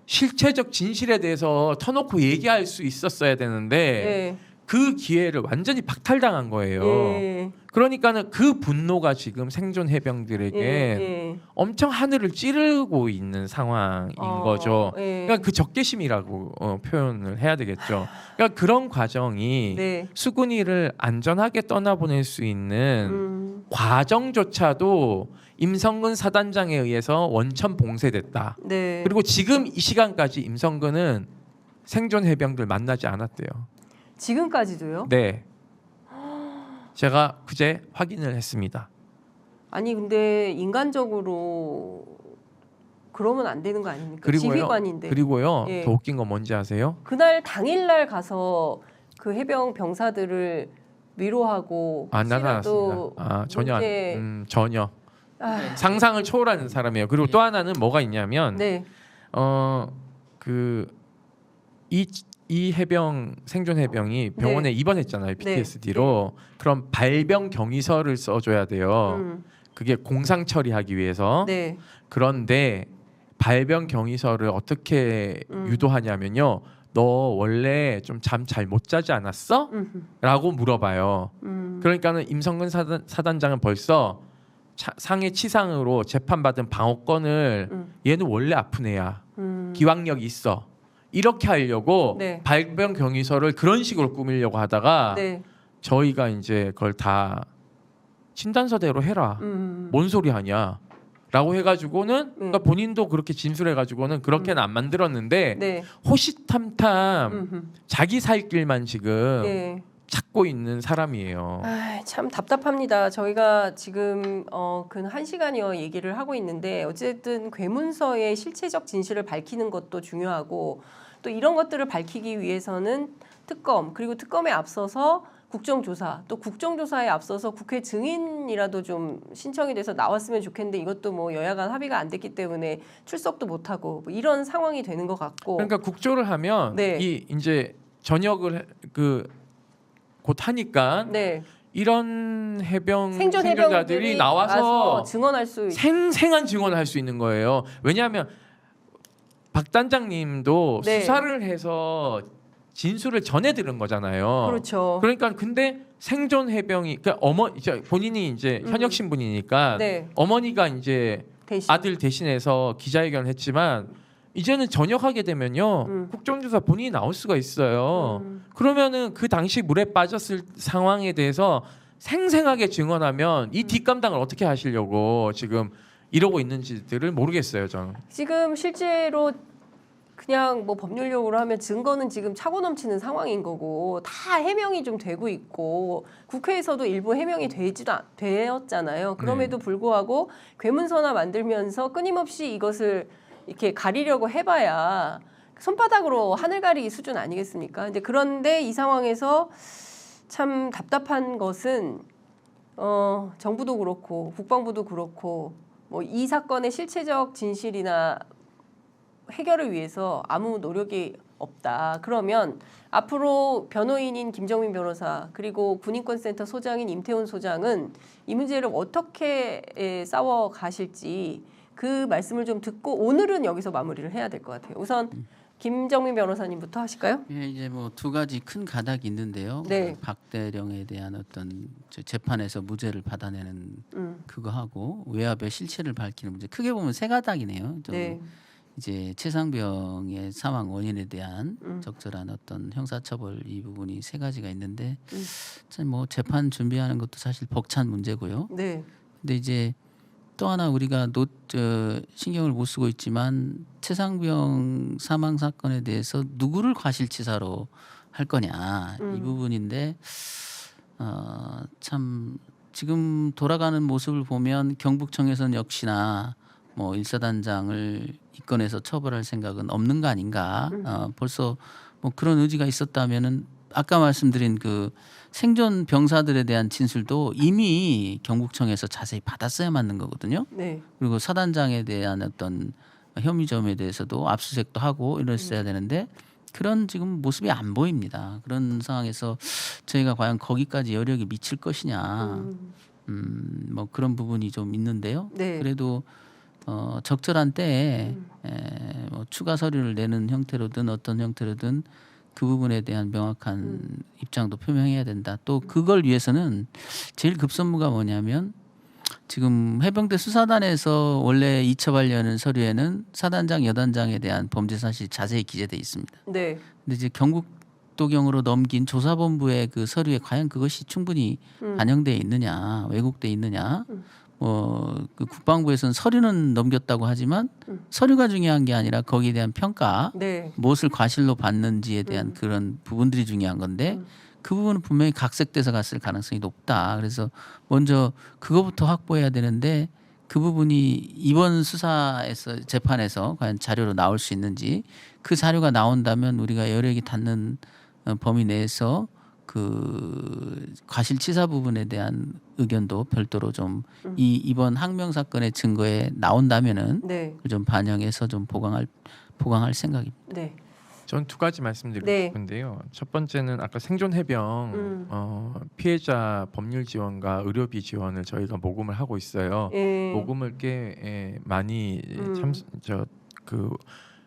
실체적 진실에 대해서 터놓고 얘기할 수 있었어야 되는데 네. 그 기회를 완전히 박탈당한 거예요. 예. 그러니까는 그 분노가 지금 생존 해병들에게 예. 엄청 하늘을 찌르고 있는 상황인 거죠. 예. 그러니까 그 적개심이라고 표현을 해야 되겠죠. 그러니까 그런 과정이 네. 수근이를 안전하게 떠나보낼 수 있는 과정조차도 임성근 사단장에 의해서 원천 봉쇄됐다. 네. 그리고 지금 이 시간까지 임성근은 생존 해병들 만나지 않았대요. 지금까지도요? 네. 제가 그제 확인을 했습니다. 아니 근데 인간적으로 그러면 안 되는 거 아닙니까? 그리고요. 지휘관인데. 그리고요. 예. 더 웃긴 건 뭔지 아세요? 그날 당일날 가서 그 해병 병사들을 위로하고 안 나타났습니다. 혹시라도 전혀 문제- 전혀 아, 상상을 초월하는 사람이에요. 그리고 또 하나는 뭐가 있냐면 네. 이 해병 생존 해병이 병원에 입원했잖아요. PTSD로. 그럼 발병 경위서를 써줘야 돼요. 그게 공상 처리하기 위해서. 네. 그런데 발병 경위서를 어떻게 유도하냐면요. 너 원래 좀 잠 잘 못 자지 않았어? 라고 물어봐요. 그러니까는 임성근 사단장은 벌써 상해 치상으로 재판받은 방어권을 얘는 원래 아픈 애야. 기왕력이 있어. 이렇게 하려고 네. 발병 경위서를 그런 식으로 꾸미려고 하다가 네. 저희가 이제 그걸 다 진단서대로 해라. 뭔 소리 하냐? 라고 해가지고는 그러니까 본인도 그렇게 진술해가지고는 그렇게는 안 만들었는데 네. 호시탐탐 자기 살 길만 지금 네. 찾고 있는 사람이에요. 아, 참 답답합니다. 저희가 지금 근 1시간여 얘기를 하고 있는데 어쨌든 괴문서의 실체적 진실을 밝히는 것도 중요하고 또 또 이런 것들을 밝히기 위해서는 특검 그리고 특검에 앞서서 국정조사 또 국정조사에 앞서서 국회 증인이라도 좀 신청이 돼서 나왔으면 좋겠는데 이것도 뭐 여야 간 합의가 안 됐기 때문에 출석도 못하고 뭐 이런 상황이 되는 것 같고 그러니까 국조를 하면 네. 이 이제 전역을 곧 하니까 네. 이런 생존 생존자들이 해병들이 나와서 증언할 수 생생한 증언을 할 수 있는 거예요. 왜냐하면 박 단장님도 네. 수사를 해서 진술을 전해 들은 거잖아요. 그렇죠. 그러니까 근데 생존 해병이 그러니까 이제 본인이 이제 현역 신분이니까 네. 어머니가 이제 대신 아들 대신해서 기자회견을 했지만 이제는 전역하게 되면요 국정조사 본인이 나올 수가 있어요. 그러면은 그 당시 물에 빠졌을 상황에 대해서 생생하게 증언하면 이 뒷감당을 어떻게 하시려고 지금 이러고 있는지들을 모르겠어요, 저는. 지금 실제로 그냥 뭐 법률용어로 하면 증거는 지금 차고 넘치는 상황인 거고 다 해명이 좀 되고 있고 국회에서도 일부 해명이 되었잖아요. 그럼에도 불구하고 괴문서나 만들면서 끊임없이 이것을 이렇게 가리려고 해봐야 손바닥으로 하늘 가리기 수준 아니겠습니까? 근데 그런데 이 상황에서 참 답답한 것은 정부도 그렇고 국방부도 그렇고 뭐 이 사건의 실체적 진실이나 해결을 위해서 아무 노력이 없다. 그러면 앞으로 변호인인 김정민 변호사 그리고 군인권센터 소장인 임태훈 소장은 이 문제를 어떻게 싸워 가실지 그 말씀을 좀 듣고 오늘은 여기서 마무리를 해야 될 것 같아요. 우선 김정민 변호사님부터 하실까요? 예, 이제 뭐 두 가지 큰 가닥이 있는데요. 네. 박대령에 대한 어떤 재판에서 무죄를 받아내는 그거 하고 외압의 실체를 밝히는 문제. 크게 보면 세 가닥이네요. 좀 네. 이제 최상병의 사망 원인에 대한 적절한 어떤 형사처벌 이 부분이 세 가지가 있는데 참 뭐 재판 준비하는 것도 사실 벅찬 문제고요. 네. 근데 이제 또 하나 우리가 신경을 못 쓰고 있지만 최상병 사망 사건에 대해서 누구를 과실치사로 할 거냐 이 부분인데 참 지금 돌아가는 모습을 보면 경북청에서는 역시나 뭐 일사단장을 입건해서 처벌할 생각은 없는 거 아닌가. 벌써 뭐 그런 의지가 있었다면은 아까 말씀드린 그 생존 병사들에 대한 진술도 이미 경북청에서 자세히 받았어야 맞는 거거든요. 네. 그리고 사단장에 대한 어떤 혐의점에 대해서도 압수수색도 하고 이랬어야 되는데 그런 지금 모습이 안 보입니다. 그런 상황에서 저희가 과연 거기까지 여력이 미칠 것이냐, 뭐 그런 부분이 좀 있는데요. 네. 그래도 적절한 때에 뭐 추가 서류를 내는 형태로든 어떤 형태로든 그 부분에 대한 명확한 입장도 표명해야 된다. 또 그걸 위해서는 제일 급선무가 뭐냐면 지금 해병대 수사단에서 원래 이첩하려는 서류에는 사단장, 여단장에 대한 범죄 사실이 자세히 기재돼 있습니다. 네. 근데 이제 경북도경으로 넘긴 조사본부의 그 서류에 과연 그것이 충분히 반영돼 있느냐, 왜곡돼 있느냐. 그 국방부에서는 서류는 넘겼다고 하지만 서류가 중요한 게 아니라 거기에 대한 평가, 네. 무엇을 과실로 받는지에 대한 그런 부분들이 중요한 건데 그 부분은 분명히 각색돼서 갔을 가능성이 높다. 그래서 먼저 그거부터 확보해야 되는데 그 부분이 이번 수사에서 재판에서 과연 자료로 나올 수 있는지 그 자료가 나온다면 우리가 여력이 닿는 범위 내에서 그 과실치사 부분에 대한 의견도 별도로 좀 이번 항명 사건의 증거에 나온다면은 네. 좀 반영해서 좀 보강할 생각입니다. 네. 전 두 가지 말씀드리고 네. 싶은데요. 첫 번째는 아까 생존 해병 피해자 법률 지원과 의료비 지원을 저희가 모금을 하고 있어요. 예. 모금을 꽤 많이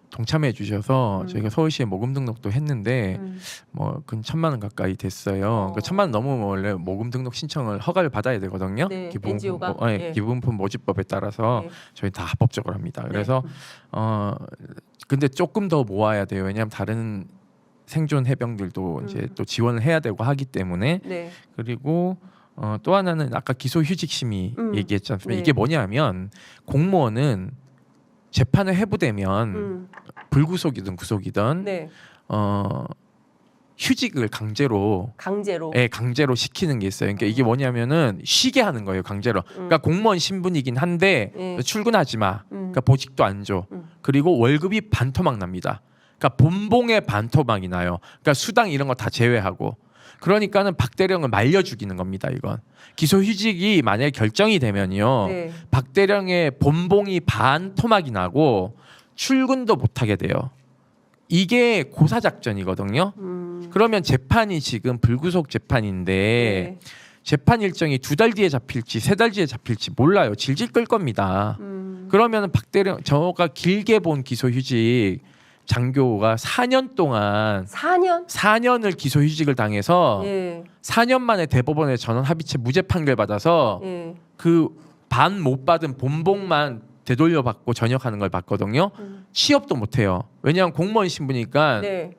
동참해 주셔서 저희가 서울시에 모금 등록도 했는데 뭐 근 1,000만 원 가까이 됐어요. 그 1,000만 원 넘으면 원래 모금 등록 신청을 허가를 받아야 되거든요. 네, 기부금품, NGO가? 예. 기부금품 모집법에 따라서 네. 저희 다 합법적으로 합니다. 그래서 근데 조금 더 모아야 돼요. 왜냐하면 다른 생존 해병들도 이제 또 지원을 해야 되고 하기 때문에 네. 그리고 또 하나는 아까 기소휴직심의 얘기했지 않습니까? 네. 이게 뭐냐면 공무원은 재판을 회부되면 불구속이든 구속이든 네. 휴직을 강제로 강제로 시키는 게 있어요. 그러니까 이게 뭐냐면은 쉬게 하는 거예요, 강제로. 그러니까 공무원 신분이긴 한데 네. 출근하지 마. 그러니까 보직도 안 줘. 그리고 월급이 반토막 납니다. 그러니까 본봉에 반토막이 나요. 그러니까 수당 이런 거 다 제외하고. 그러니까는 박대령을 말려 죽이는 겁니다. 이건 기소휴직이 만약에 결정이 되면요, 네. 박대령의 본봉이 반토막이 나고 출근도 못하게 돼요. 이게 고사작전이거든요. 그러면 재판이 지금 불구속 재판인데 네. 재판 일정이 2달 뒤에 잡힐지 3달 뒤에 잡힐지 몰라요. 질질 끌 겁니다. 그러면 박대령 저가 길게 본 기소휴직 장교가 4년 동안 4년을 기소휴직을 당해서 예. 4년 만에 대법원에 전원 합의체 무죄 판결 받아서 예. 그 반 못 받은 본봉만 되돌려 받고 전역하는 걸 봤거든요. 취업도 못 해요. 왜냐하면 공무원 신분이니까 네.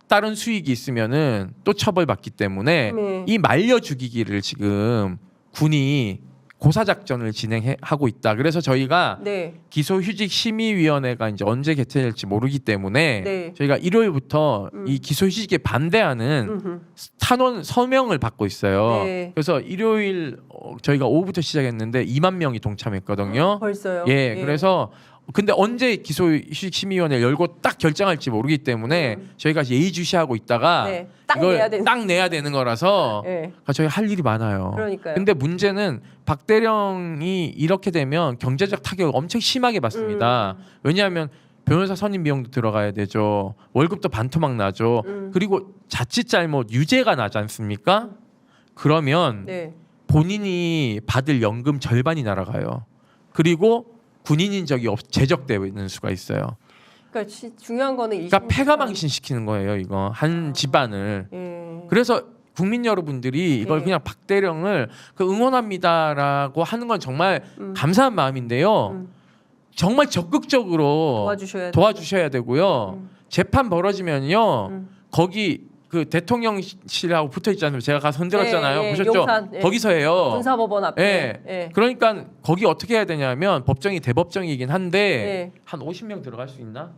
다른 수익이 있으면은 또 처벌받기 때문에 네. 이 말려 죽이기를 지금 군이 고사작전을 진행하고 있다. 그래서 저희가 네. 기소휴직 심의위원회가 이제 언제 개최될지 모르기 때문에 네. 저희가 일요일부터 이 기소휴직에 반대하는 탄원 서명을 받고 있어요. 네. 그래서 일요일 저희가 오후부터 시작했는데 2만 명이 동참했거든요. 벌써요. 예, 그래서 근데 언제 기소휴직 심의위원회 열고 딱 결정할지 모르기 때문에 저희가 예의주시하고 있다가 네. 딱 이걸 내야 되는. 딱 내야 되는 거라서 네. 저희 할 일이 많아요. 그러니까요. 근데 문제는 박대령이 이렇게 되면 경제적 타격을 엄청 심하게 받습니다. 왜냐하면 변호사 선임 비용도 들어가야 되죠. 월급도 반토막 나죠. 그리고 자칫 잘못 유죄가 나지 않습니까? 그러면 네. 본인이 받을 연금 절반이 날아가요. 그리고 군인인 적이 제적되는 수가 있어요. 그러니까 중요한 거는 그러니까 패가망신 시키는 거예요. 이거 한 집안을. 예. 그래서 국민 여러분들이 이걸 네. 그냥 박대령을 응원합니다라고 하는 건 정말 감사한 마음인데요. 정말 적극적으로 도와주셔야 되고요. 재판 벌어지면요. 거기 그 대통령실하고 붙어 있잖아요. 제가 가서 흔들었잖아요. 예, 예, 보셨죠? 용산, 예. 거기서 해요. 군사법원 앞에. 예. 예. 그러니까 거기 어떻게 해야 되냐면 법정이 대법정이긴 한데 예. 한 50명 들어갈 수 있나?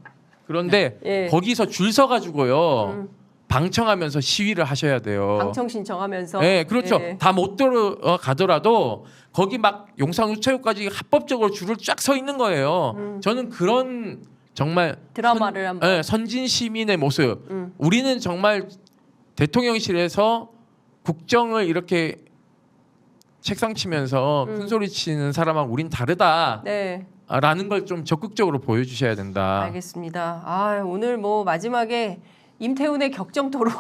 그런데 예. 거기서 줄 서 가지고요. 방청하면서 시위를 하셔야 돼요. 방청 신청하면서. 네, 그렇죠. 예. 다 못 들어가더라도 거기 막 용산 우체국까지 합법적으로 줄을 쫙 서 있는 거예요. 저는 그런 정말 드라마를 한번. 선진 시민의 모습. 우리는 정말 대통령실에서 국정을 이렇게 책상 치면서 큰 소리 치는 사람하고 우린 다르다. 네. 라는 걸 좀 적극적으로 보여주셔야 된다. 알겠습니다. 아, 오늘 뭐 마지막에 임태훈의 격정토로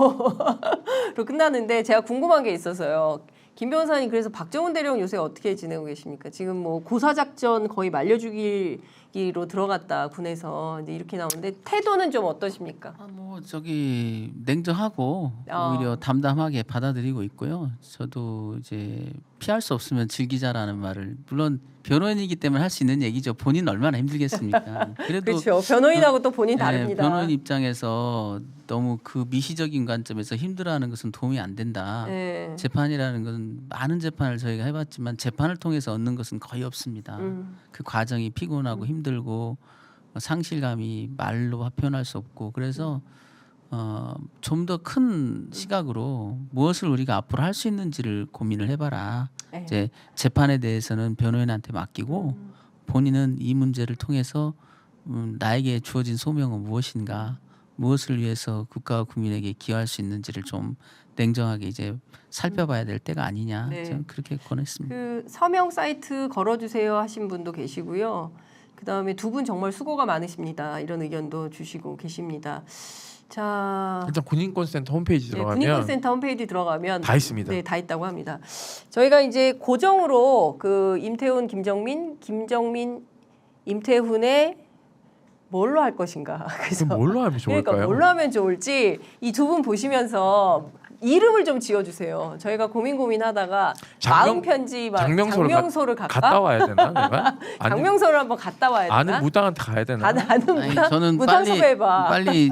끝났는데 제가 궁금한 게 있어서요. 김 변호사님, 그래서 박정훈 대령 요새 어떻게 지내고 계십니까? 지금 뭐 고사작전 거의 말려주기로 들어갔다 군에서 이제 이렇게 나오는데 태도는 좀 어떠십니까? 뭐 저기 냉정하고 오히려 담담하게 받아들이고 있고요. 저도 이제 피할 수 없으면 즐기자라는 말을, 물론 변호인이기 때문에 할 수 있는 얘기죠. 본인 얼마나 힘들겠습니까? 그래도 그렇죠. 변호인하고 또 본인 네, 다릅니다. 변호인 입장에서 너무 그 미시적인 관점에서 힘들어하는 것은 도움이 안 된다. 네. 재판이라는 것은 많은 재판을 저희가 해봤지만 재판을 통해서 얻는 것은 거의 없습니다. 그 과정이 피곤하고 힘들고 상실감이 말로 표현할 수 없고, 그래서 좀 더 큰 시각으로 무엇을 우리가 앞으로 할 수 있는지를 고민을 해봐라. 네. 이제 재판에 대해서는 변호인한테 맡기고 본인은 이 문제를 통해서 나에게 주어진 소명은 무엇인가, 무엇을 위해서 국가와 국민에게 기여할 수 있는지를 좀 냉정하게 이제 살펴봐야 될 때가 아니냐. 네. 저는 그렇게 권했습니다. 그 서명 사이트 걸어주세요 하신 분도 계시고요. 그 다음에 두 분 정말 수고가 많으십니다. 이런 의견도 주시고 계십니다. 자, 일단 군인권센터 홈페이지 네, 들어가면 군인권센터 홈페이지 들어가면 다 있습니다. 네, 다 있다고 합니다. 저희가 이제 고정으로 그 임태훈, 김정민, 임태훈의 뭘로 할 것인가. 그래서 그럼 뭘로 하면 좋을까요? 그러니까 뭘로 하면 좋을지 이 두 분 보시면서 이름을 좀 지어주세요. 저희가 고민하다가 마음 편지 장명소를 갈까? 갔다 와야 되나 내가? 장명소를 한번 갔다 와야 되나? 아는 무당한테 가야 되나? 아는 아니, 저는 무당 섭외해봐. 빨리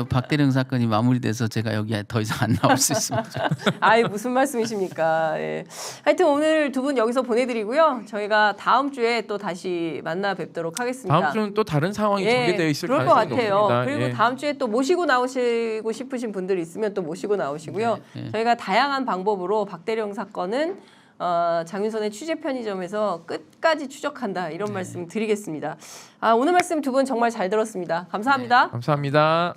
박대령 사건이 마무리돼서 제가 여기 더 이상 안 나올 수 있습니다. 아이, 무슨 말씀이십니까? 예. 하여튼 오늘 두 분 여기서 보내드리고요. 저희가 다음 주에 또 다시 만나 뵙도록 하겠습니다. 다음 주는 또 다른 상황이 전개되어 있을 그럴 것 가능성이 같아요. 높습니다. 그리고 예. 다음 주에 또 모시고 나오시고 싶으신 분들 있으면 또 모시고 나오시고요. 네. 저희가 다양한 방법으로 박대령 사건은 장윤선의 취재 편의점에서 끝까지 추적한다 이런 말씀 드리겠습니다. 오늘 말씀 두 분 정말 잘 들었습니다. 감사합니다. 감사합니다.